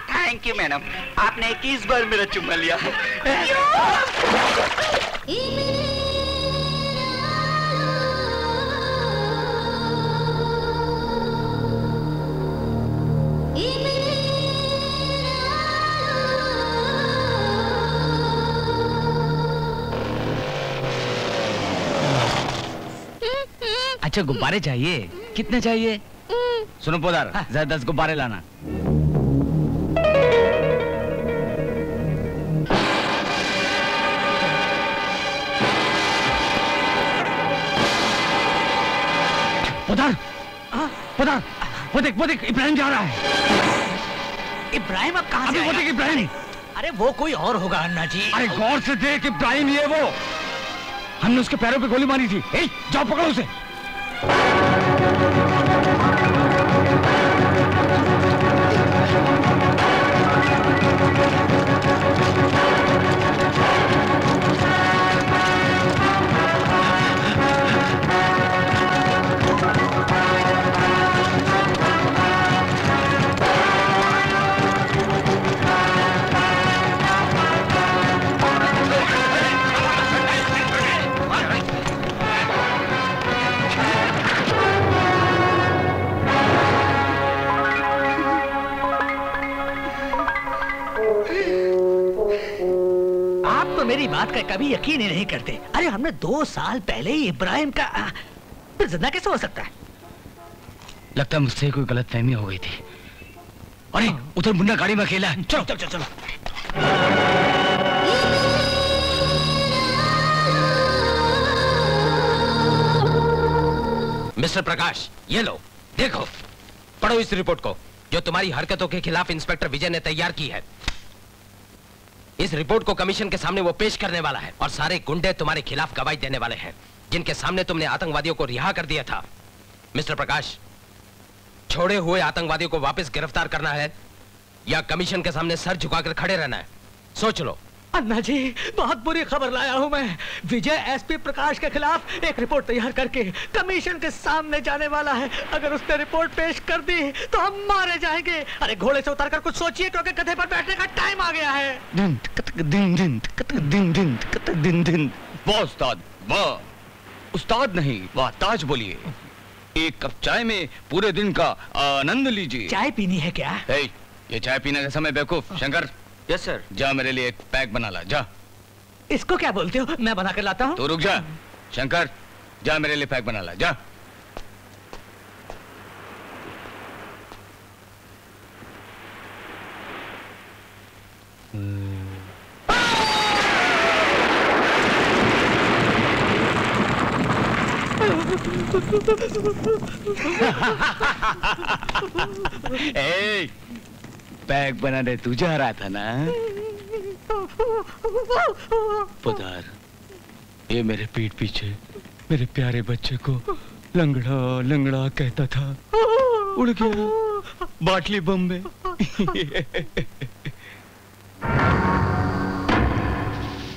Thank you madam, आपने 21 बार मेरा चुम्मा लिया। अच्छा गुब्बारे चाहिए? कितने चाहिए? सुनो पोदार, जरा 10 गुब्बारे लाना। पोदार, पोदार, वो देख इब्राहिम जा रहा है। इब्राहिम अब कहाँ से वो देख इब्राहिम। अरे वो कोई और होगा अन्ना जी। अरे गौर से देख, इब्राहिम ये वो। हमने उसके पैरों पे गोली मारी थी। जाओ पकड़ो उसे। मेरी बात का कभी यकीन ही नहीं करते। अरे हमने 2 साल पहले ही इब्राहिम का फिर जिंदा कैसे हो सकता है? लगता है मुझसे कोई गलतफहमी हो गई थी। अरे उधर मुन्ना गाड़ी में अकेला है। चलो चलो चलो। मिस्टर प्रकाश, ये लो, देखो, पढ़ो इस रिपोर्ट को जो तुम्हारी हरकतों के खिलाफ इंस्पेक्टर विजय ने तैयार की है। इस रिपोर्ट को कमीशन के सामने वो पेश करने वाला है और सारे गुंडे तुम्हारे खिलाफ गवाही देने वाले हैं, जिनके सामने तुमने आतंकवादियों को रिहा कर दिया था। मिस्टर प्रकाश, छोड़े हुए आतंकवादियों को वापस गिरफ्तार करना है या कमीशन के सामने सर झुकाकर खड़े रहना है? सोच लो। अन्ना जी, बहुत बुरी खबर लाया हूं मैं। विजय एसपी प्रकाश के खिलाफ एक रिपोर्ट तैयार करके कमीशन के सामने जाने वाला है। अगर उसने रिपोर्ट पेश कर दी तो हम मारे जाएंगे। अरे घोड़े से उतरकर कुछ सोचिए, क्योंकि गधे पर बैठने का टाइम आ गया है। वाह उस्ताद, वाह। उस्ताद नहीं, वाह ताज बोलिए। एक कप चाय में पूरे दिन का आनंद लीजिए। चाय पीनी है क्या? ये चाय पीने का समय बेवकूफ। शंकर। Yes sir. जा मेरे लिए एक पैक बना ला, जा। इसको क्या बोलते हो? मैं बना कर लाता हूँ। तो रुक जा। शंकर, जा मेरे लिए पैक बना ला, जा। पैक बनाने तू जा रहा था ना? पुदार, ये मेरे पीठ पीछे मेरे प्यारे बच्चे को लंगड़ा लंगड़ा कहता था, उड़ गया बाटली बम में।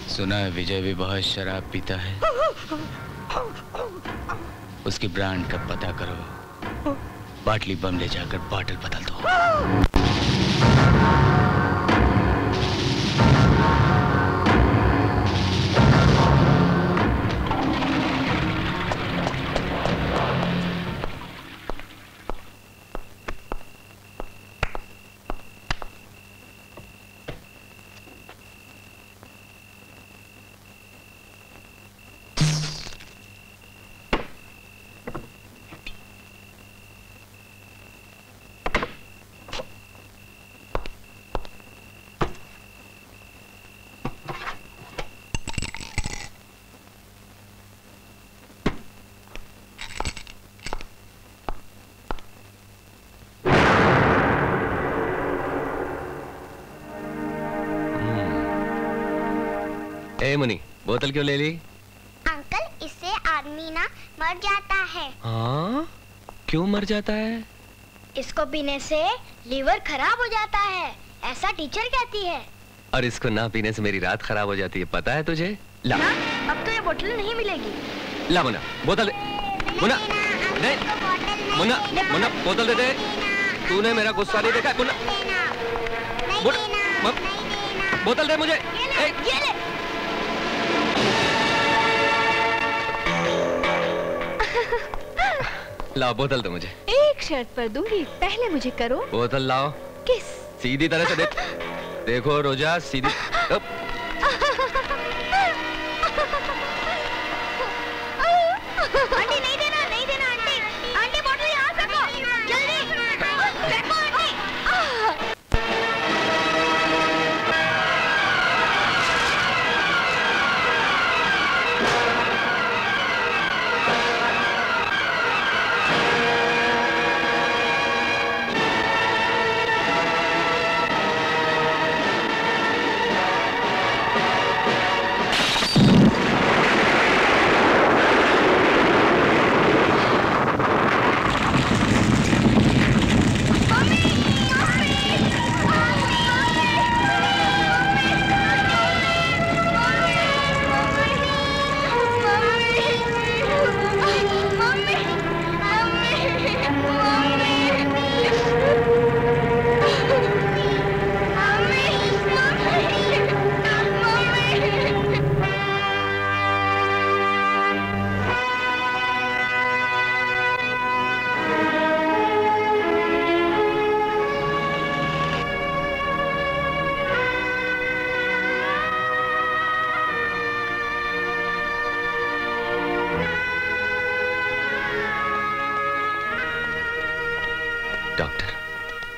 सुना है विजय भी बहुत शराब पीता है। उसकी ब्रांड का पता करो, बाटली बम ले जाकर बॉटल बदल दो। ए मुनी, बोतल क्यों ले ली? अंकल, इससे आदमी ना मर जाता है। हाँ? क्यों मर जाता है? इसको पीने से लीवर खराब हो जाता है, ऐसा टीचर कहती है। और इसको ना पीने से मेरी रात खराब हो जाती है, पता है तुझे? ला। ना, अब तो ये बोतल नहीं मिलेगी। ला मुन्ना, बोतल मुन्ना, नहीं, मुन्ना, मुन्ना, बोतल दे दे। तूने मेरा गुस्सा नहीं देखा, मुन्ना, बोतल दे मुझे। ये ले। लाओ बोतल दो मुझे। एक शर्त पर दूंगी, पहले मुझे करो। बोतल लाओ। किस? सीधी तरह से देखो रोजा, सीधी। आंटी नहीं देना, नहीं देना आंटी। आंटी बोतल यहाँ फेंको, जल्दी फेंको आंटी।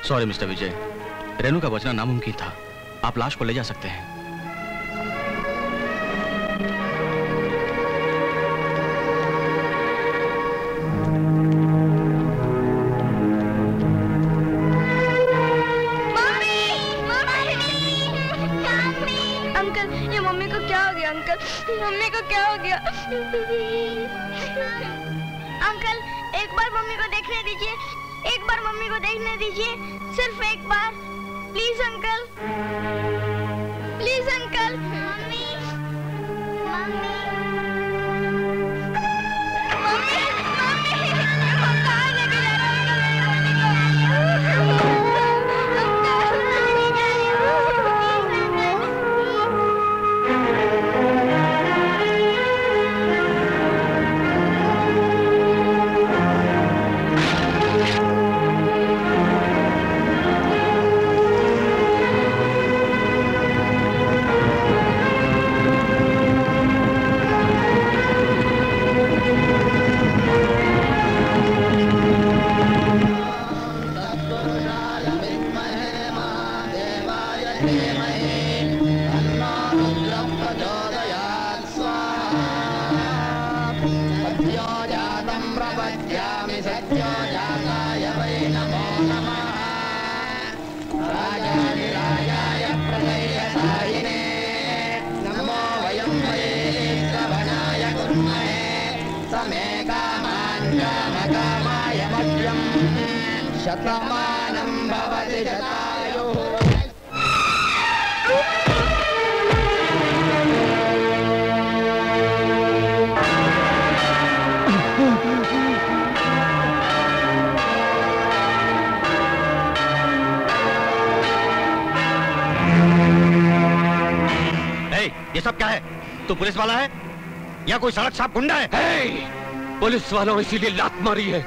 सॉरी मिस्टर विजय, रेनू का बचना नामुमकिन था। आप लाश को ले जा सकते हैं। अंकल, ये मम्मी को क्या हो गया? अंकल, मम्मी को क्या हो गया? अंकल, एक बार मम्मी को देखने दीजिए, एक बार मम्मी को देखने दीजिए, सिर्फ एक बार, please uncle, please uncle. Mummy, mummy, mummy, mummy, कहाँ लेके जा रहे हो? शतमानं भवति शतायुः। ये सब क्या है? तू पुलिस वाला है या कोई सड़क साफ गुंडा है? पुलिस वालों इसीलिए लात मारी है।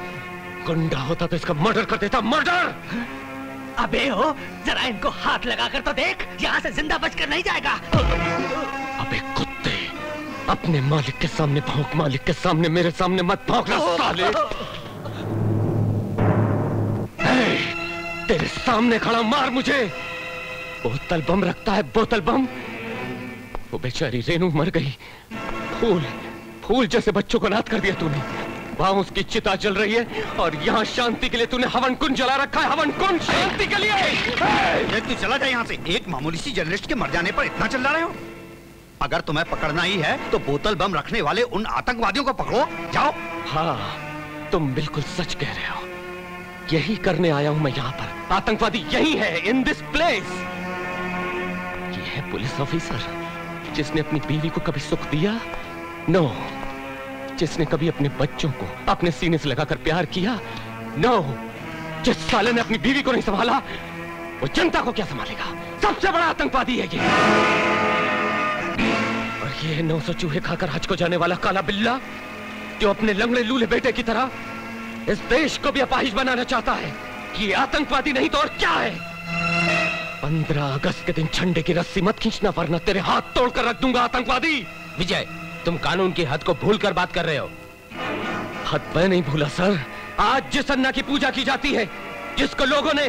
गुंडा होता तो इसका मर्डर कर देता। मर्डर! अबे हो, जरा इनको हाथ लगाकर तो देख, यहाँ से जिंदा बचकर नहीं जाएगा। अबे कुत्ते, अपने मालिक के सामने भौंक, मालिक के सामने मेरे सामने मत भौंकना साले। तेरे सामने खड़ा मार मुझे। बोतल बम रखता है, बोतल बम। वो बेचारी रेनू मर गई। फूल जैसे बच्चों को अनाथ कर दिया तूने। वहां उसकी चिता जल रही है और यहाँ शांति के लिए तूने हवन कुंड जला रखा है। हवन कुंड शांति के लिए। तू चला जाए यहाँ से। एक मामूली सी जर्नलिस्ट के मर जाने पर इतना चिल्ला रहे हो? अगर तुम्हें पकड़ना ही है तो बोतल बम रखने वाले उन आतंकवादियों को पकड़ो, जाओ। हाँ, तुम बिल्कुल सच कह रहे हो। यही करने आया हूं मैं यहाँ पर। आतंकवादी यही है, इन दिस प्लेस। ये है पुलिस ऑफिसर जिसने अपनी बीवी को कभी सुख दिया? नो। जिसने कभी अपने बच्चों को अपने सीने से लगाकर प्यार किया? नो। जिस साले ने अपनी बीवी को नहीं संभाला, वो जनता को क्या संभालेगा? सबसे बड़ा आतंकवादी है ये। और ये 900 चूहे खाकर हज को जाने वाला काला बिल्ला जो अपने लंगड़े लूले बेटे की तरह इस देश को भी अपाहिज बनाना चाहता है। ये आतंकवादी नहीं तो और क्या है? 15 अगस्त के दिन झंडे की रस्सी मत खींचना, वरना तेरे हाथ तोड़कर रख दूंगा आतंकवादी। विजय, तुम कानून की हद को भूलकर बात कर रहे हो। हद मैं नहीं भूला सर। आज जिस अन्ना की पूजा की जाती है, जिसको लोगों ने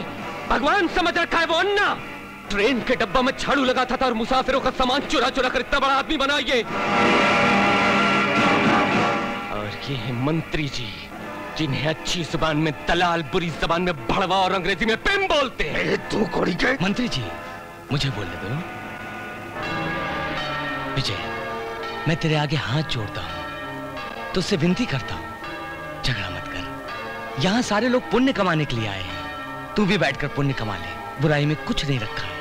भगवान समझ रखा है, वो अन्ना ट्रेन के डब्बा में झाड़ू लगाता था और मुसाफिरों का सामान चुरा चुरा कर इतना बड़ा आदमी बना ये। और ये है मंत्री जी, जिन्हें अच्छी जुबान में दलाल, बुरी जुबान में भड़वा और अंग्रेजी में पिम बोलते हैं। तू कोड़ी के मंत्री जी, मुझे बोलने दो। विजय, मैं तेरे आगे हाथ जोड़ता हूं, तुझसे विनती करता हूं, झगड़ा मत कर। यहां सारे लोग पुण्य कमाने के लिए आए हैं, तू भी बैठकर पुण्य कमा ले। बुराई में कुछ नहीं रखा है,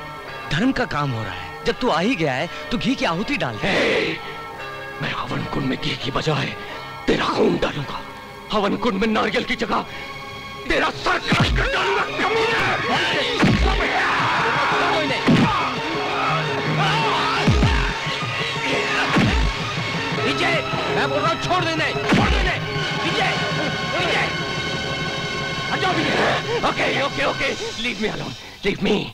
धर्म का काम हो रहा है। जब तू आ ही गया है तो घी की आहुति डाल दे। मैं हवन कुंड में घी की बजाय तेरा खून डालूंगा। हवन कुंड में नारियल की जगह तेरा सर काट कर डालूंगा। विजय, मैं बोल रहा हूँ छोड़ देने, छोड़ देने। विजय, विजय, हटाओ Vijay. Okay okay okay, leave me alone, leave me.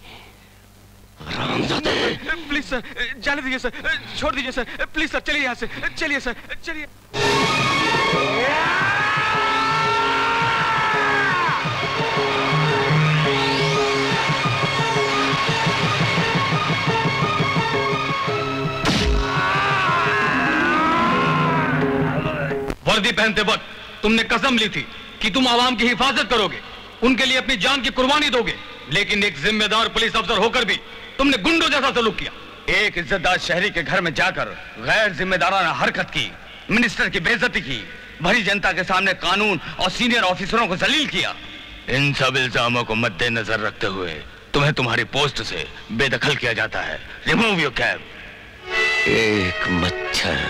Please sir, जाने दीजिए सर, छोड़ दीजिए सर, प्लीज सर, चलिए यहाँ से, चलिए सर, चलिए। वर्दी पहनते वक्त तुमने कसम ली थी कि तुम आवाम की हिफाजत करोगे, उनके लिए अपनी जान की कुर्बानी दोगे, लेकिन एक जिम्मेदार पुलिस अफसर होकर भी तुमने गुंडों जैसा सलूक किया। एक इज्जतदार शहरी के घर में जाकर गैर जिम्मेदाराना हरकत की, मिनिस्टर की बेइज्जती की, भरी जनता के सामने कानून और सीनियर ऑफिसरों को जलील किया। इन सब इल्जामों को मद्देनजर रखते हुए तुम्हें तुम्हारी पोस्ट से बेदखल किया जाता है। Remove your cap. एक मच्छर,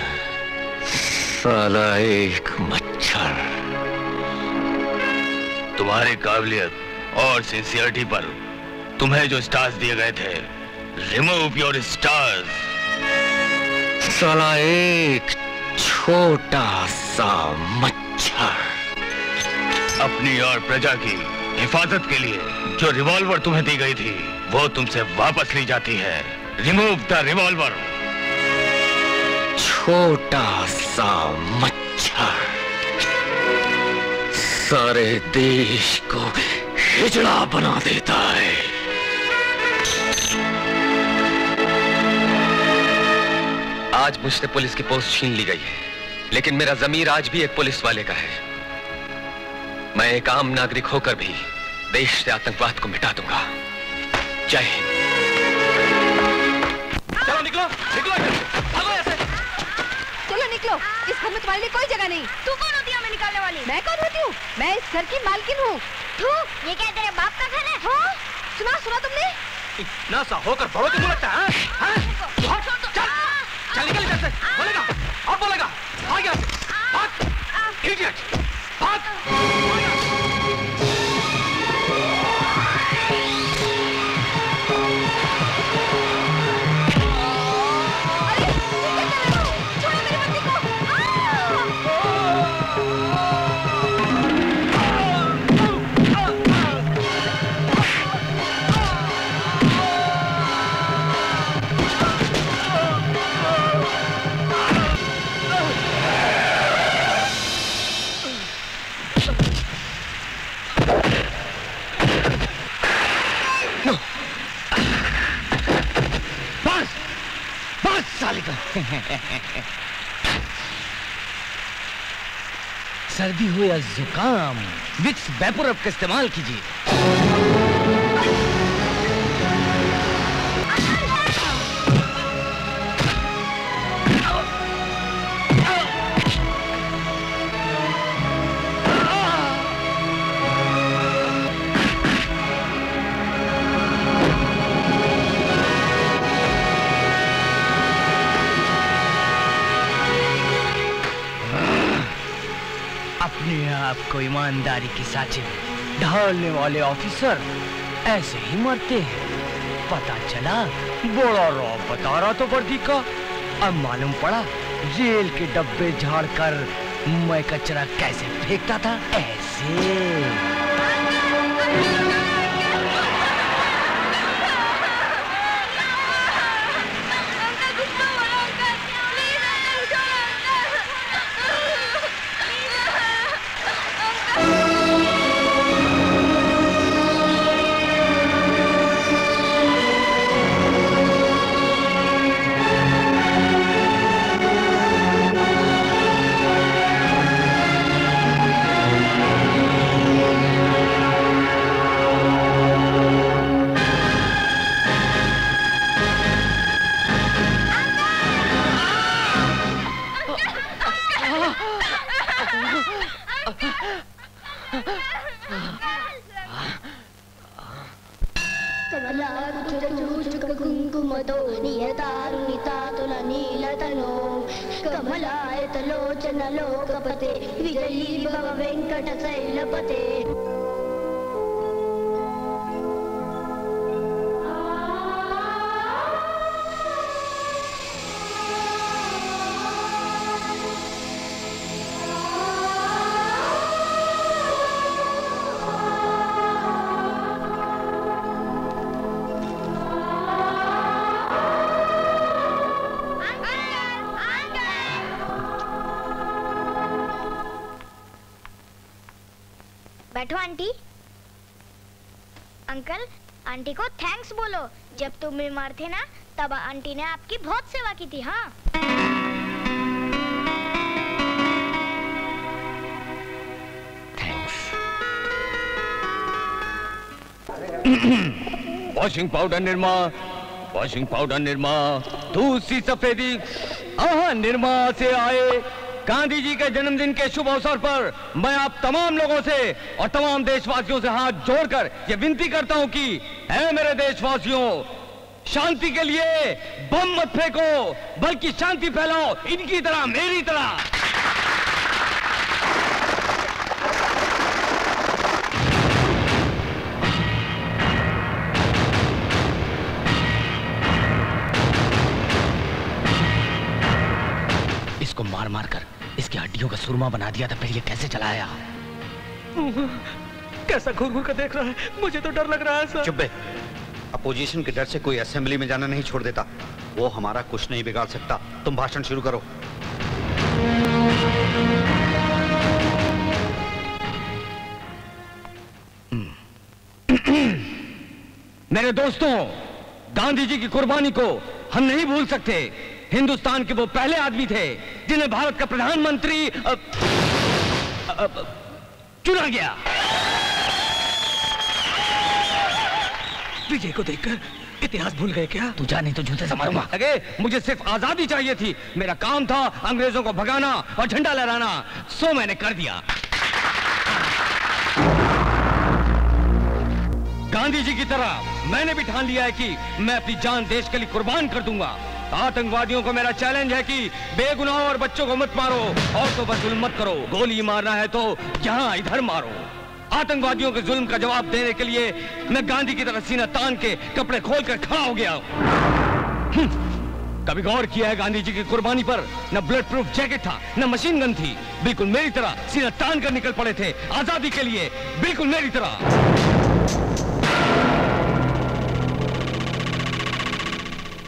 साला एक मच्छर। तुम्हारी काबिलियत और सिंसियरिटी पर तुम्हें जो स्टार्स दिए गए थे, रिमूव योर स्टार्स। साला एक छोटा सा मच्छर। अपनी और प्रजा की हिफाजत के लिए जो रिवॉल्वर तुम्हें दी गई थी, वो तुमसे वापस ली जाती है। Remove the revolver. छोटा सा मच्छर सारे देश को हिजड़ा बना देता है। आज मुझसे पुलिस की पोस्ट छीन ली गई है, लेकिन मेरा जमीर आज भी एक पुलिस वाले का है। मैं एक आम नागरिक होकर भी देश से आतंकवाद को मिटा दूंगा। जय हिंद। चलो निकलो, निकलो, भागो ऐसे। चलो निकलो, इस घर में तुम्हारे लिए कोई जगह नहीं। तू कौन होती है हमें निकालने वाली? मैं कौन होती हूँ? मैं इस घर की मालकिन हूँ। तू ये क्या तेरे बाप का घर है? हाँ, सुना तुमने? इतना सा होकर बड़ों को लगता है? चल निकल इधर से। बोलेगा और बोलेगा, भाग यहाँ से, भाग, इडियट, भाग। सर्दी हो या जुकाम, विक्स वैपोरब का इस्तेमाल कीजिए। अपने आप को ईमानदारी की साँचे में ढालने वाले ऑफिसर ऐसे ही मरते हैं। पता चला बड़ा रौब बता रहा तो वर्दी का, अब मालूम पड़ा जेल के डब्बे झाड़कर मैं कचरा कैसे फेंकता था, ऐसे। कुंकुमतो नियतारुणितातुल नीलतनो कमलायतलोचन लोकपते विजयी भव वेंकटशैलपते। बैठो आंटी। अंकल, आंटी को थैंक्स बोलो। जब तुम बीमार थे ना, तब आंटी ने आपकी बहुत सेवा की थी। हाँ, thanks. Washing powder Nirma, washing powder Nirma, दूसरी सफेदी। हाँ, निरमा से आए गांधी जी के जन्मदिन के शुभ अवसर पर मैं आप तमाम लोगों से और तमाम देशवासियों से हाथ जोड़कर यह विनती करता हूं कि ऐ मेरे देशवासियों, शांति के लिए बम मत फेंको, बल्कि शांति फैलाओ, इनकी तरह, मेरी तरह। इसको मार मार कर इसकी हड्डियों का सुरमा बना दिया था, फिर ये कैसे चलाया? कैसा घूर घूर कर देख रहा है, मुझे तो डर लग रहा है सर। चुप बे। अपोजिशन के डर से कोई असेंबली में जाना नहीं छोड़ देता। वो हमारा कुछ नहीं बिगाड़ सकता। तुम भाषण शुरू करो। मेरे दोस्तों, गांधी जी की कुर्बानी को हम नहीं भूल सकते। हिंदुस्तान के वो पहले आदमी थे जिन्हें भारत का प्रधानमंत्री चुना गया। विजय को देखकर इतिहास भूल गए क्या? तू जा, नहीं तो जूते से मारूंगा। अगे मुझे सिर्फ आजादी चाहिए थी। मेरा काम था अंग्रेजों को भगाना और झंडा लहराना, सो मैंने कर दिया। गांधी जी की तरह मैंने भी ठान लिया है कि मैं अपनी जान देश के लिए कुर्बान कर दूंगा। आतंकवादियों को मेरा चैलेंज है कि बेगुनाह और बच्चों को मत मारो, औरतों पर जुल्म मत करो। गोली मारना है तो यहाँ इधर मारो। आतंकवादियों के जुल्म का जवाब देने के लिए मैं गांधी की तरह सीना तान के कपड़े खोलकर खड़ा हो गया। कभी गौर किया है गांधी जी की कुर्बानी पर? न बुलेट प्रूफ जैकेट था, न मशीन गन थी। बिल्कुल मेरी तरह सीना तान कर निकल पड़े थे आजादी के लिए, बिल्कुल मेरी तरह।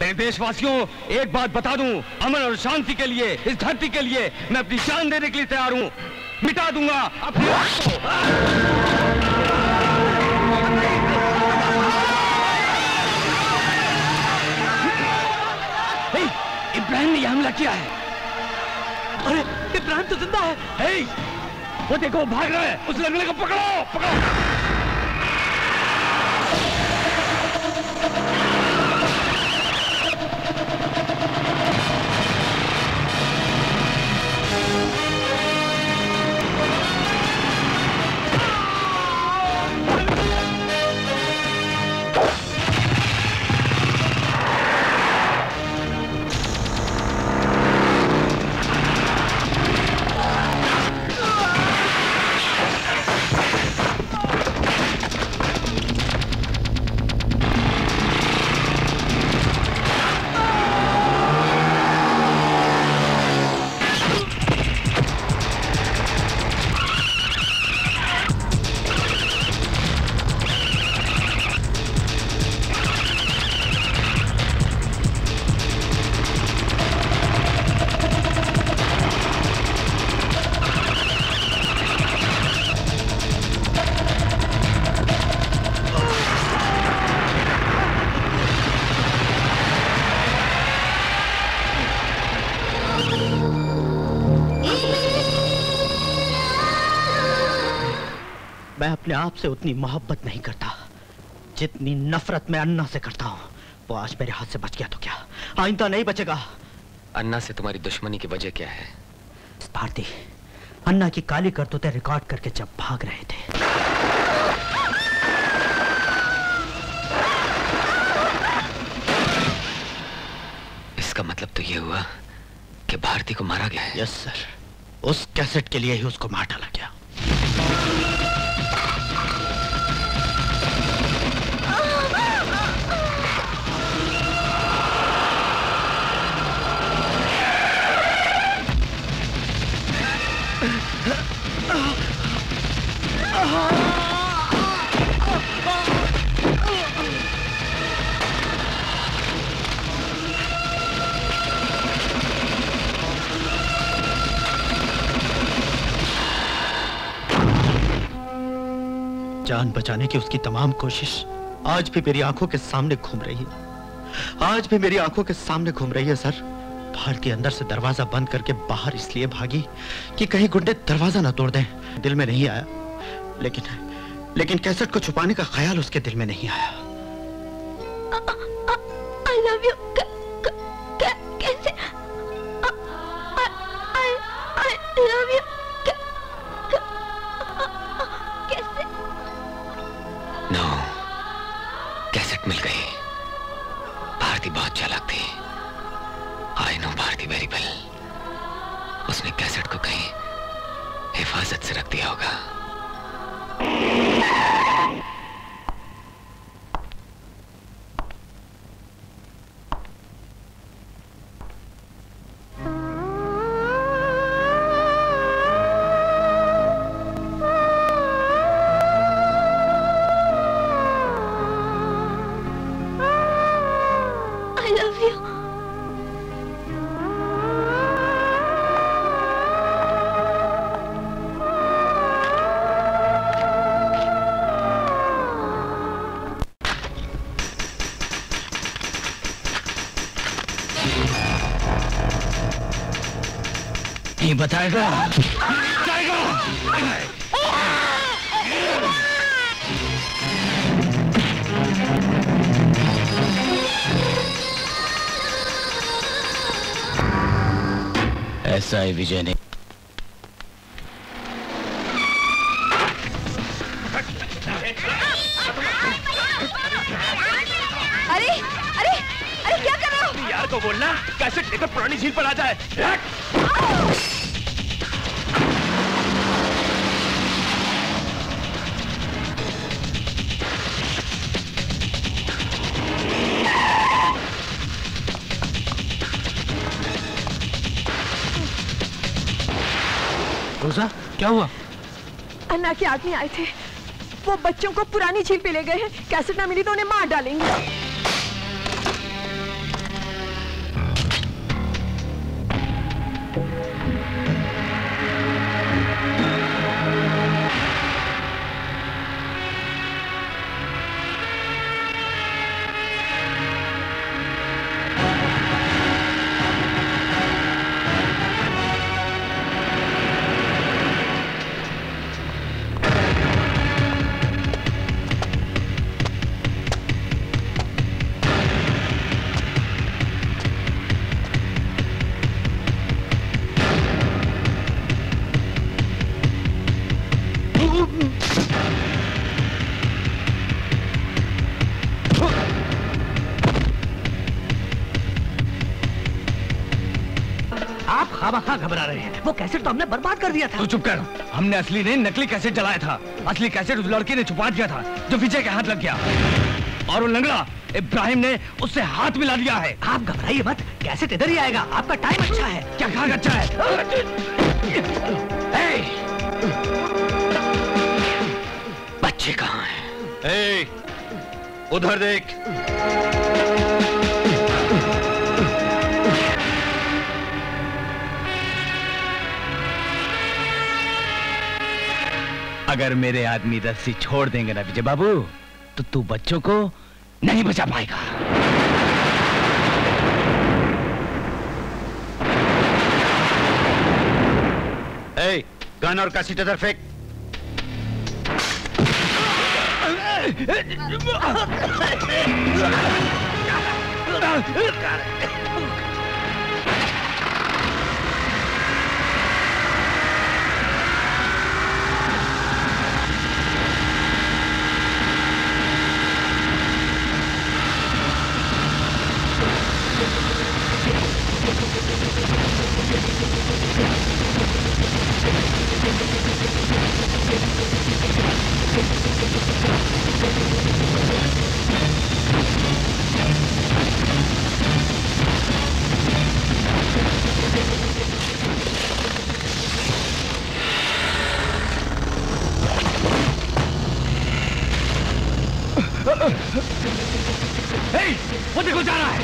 मेरे देशवासियों, एक बात बता दूं, अमन और शांति के लिए, इस धरती के लिए मैं अपनी जान देने के लिए तैयार हूं। मिटा दूंगा अपने आप को। इब्राहिम ने यह हमला किया है। अरे इब्राहिम तो जिंदा है। वो देखो भाग रहा है, उस लंगड़े को पकड़ो, पकड़ो। मैं अपने आप से उतनी मोहब्बत नहीं करता जितनी नफरत मैं अन्ना से करता हूँ। वो आज मेरे हाथ से बच गया तो क्या, आइंदा नहीं बचेगा। अन्ना से तुम्हारी दुश्मनी की वजह क्या है? भारती, अन्ना की काली करतूतें रिकॉर्ड करके जब भाग रहे थे, इसका मतलब तो ये हुआ कि भारती को मारा गया है। यस सर, उस कैसेट के लिए ही उसको मार डाला गया। जान बचाने की उसकी तमाम कोशिश आज भी मेरी आंखों के सामने घूम रही है, आज भी मेरी आंखों के सामने घूम रही है सर। भारती अंदर से दरवाजा बंद करके बाहर इसलिए भागी कि कहीं गुंडे दरवाजा ना तोड़ दें। दिल में नहीं आया, लेकिन कैसेट को छुपाने का ख्याल उसके दिल में नहीं आया। I love you. कैसे? I love you. कैसे? नो, कैसेट मिल गई। भारती बहुत चालाक थी। I know Bharti very well. उसने कैसेट को कहीं हिफाजत से रख दिया होगा। I love you. नहीं बताएगा। ऐसा है विजय ने। अरे अरे अरे क्या कर रहे हो? यार को बोलना कैसेट लेकर पुरानी झील पर आ जाए। रोजा, क्या हुआ? अन्ना के आदमी आए थे, वो बच्चों को पुरानी झील पे ले गए हैं। कैसेट ना मिली तो उन्हें मार डालेंगे। खामखा घबरा रहे हैं। वो कैसेट तो हमने बर्बाद कर दिया था। तू चुप कर। हमने असली नहीं नकली कैसेट जलाया था। असली कैसेट उस लड़की ने छुपा दिया था जो विजय के हाथ लग गया, और वो लंगड़ा इब्राहिम ने उससे हाथ मिला दिया है। आप घबराइए मत, कैसेट इधर ही आएगा। आपका टाइम अच्छा है। क्या कहा अच्छा है? बच्चे कहाँ हैं? उधर देख। अगर मेरे आदमी रस्सी छोड़ देंगे ना विजय बाबू, तो तू बच्चों को नहीं बचा पाएगा। गन और कैसेट इधर फेंक। वो देखो जा रहा है।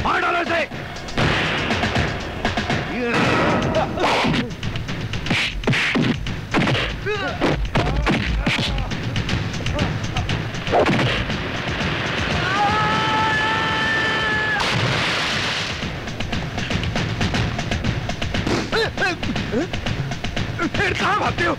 मार डालो इसे। फिर कहाँ भागते हो?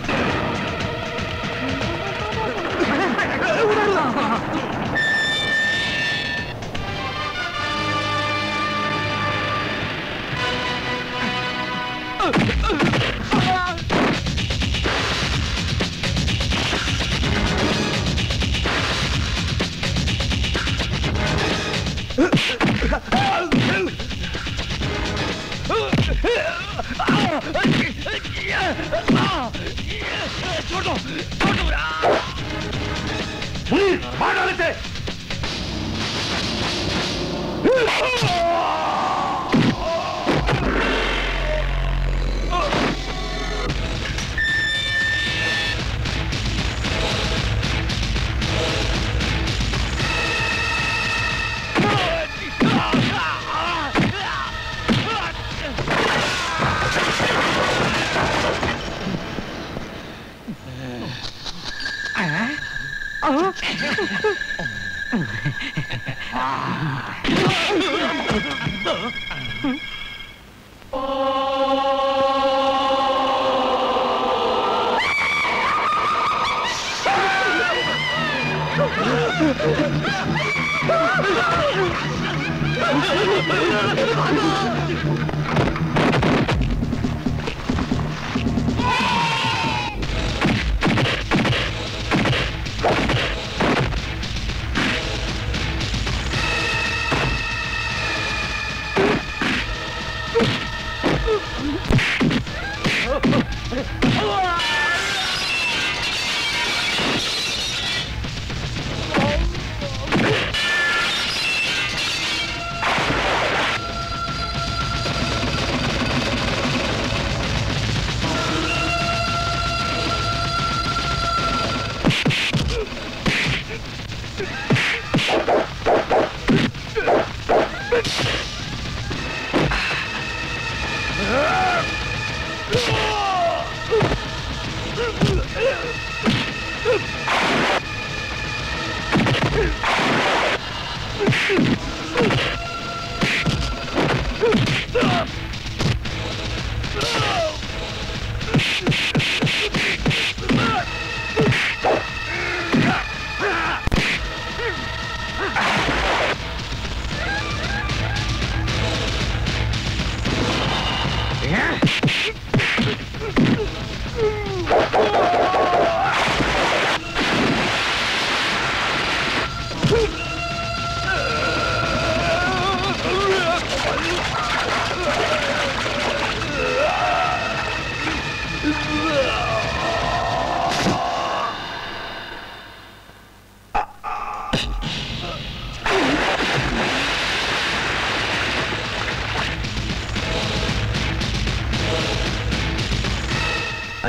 छोड़ दो, छोड़ दो। मार डाले थे।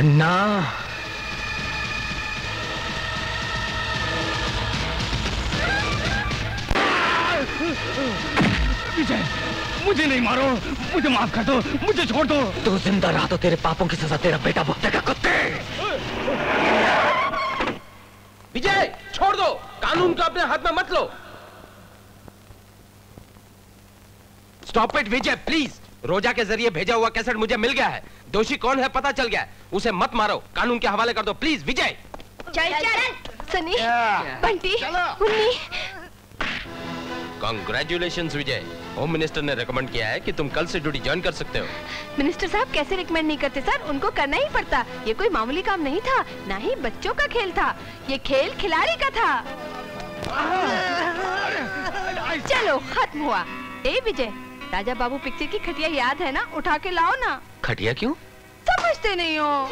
अन्ना, विजय, मुझे नहीं मारो, मुझे माफ कर दो, मुझे छोड़ दो। तू जिंदा रहा तो तेरे पापों की सजा तेरा बेटा भुगतेगा कुत्ते। विजय छोड़ दो, कानून को अपने हाथ में मत लो। Stop it Vijay please. Roja के जरिए भेजा हुआ कैसेट मुझे मिल गया है, दोषी कौन है पता चल गया है, उसे मत मारो, कानून के हवाले कर दो प्लीज विजय। चल सनी, बंटी, उन्नी। कांग्रेचुलेशंस विजय, होम मिनिस्टर ने रेकमेंड किया है कि तुम कल से ड्यूटी ज्वाइन कर सकते हो। मिनिस्टर साहब कैसे रिकमेंड नहीं करते सर, उनको करना ही पड़ता। ये कोई मामूली काम नहीं था, ना ही बच्चों का खेल था, ये खेल खिलाड़ी का था। चलो खत्म हुआ। ए विजय, राजा बाबू पिक्चर की खटिया याद है ना, उठा के लाओ ना। खटिया क्यों? समझते नहीं हो।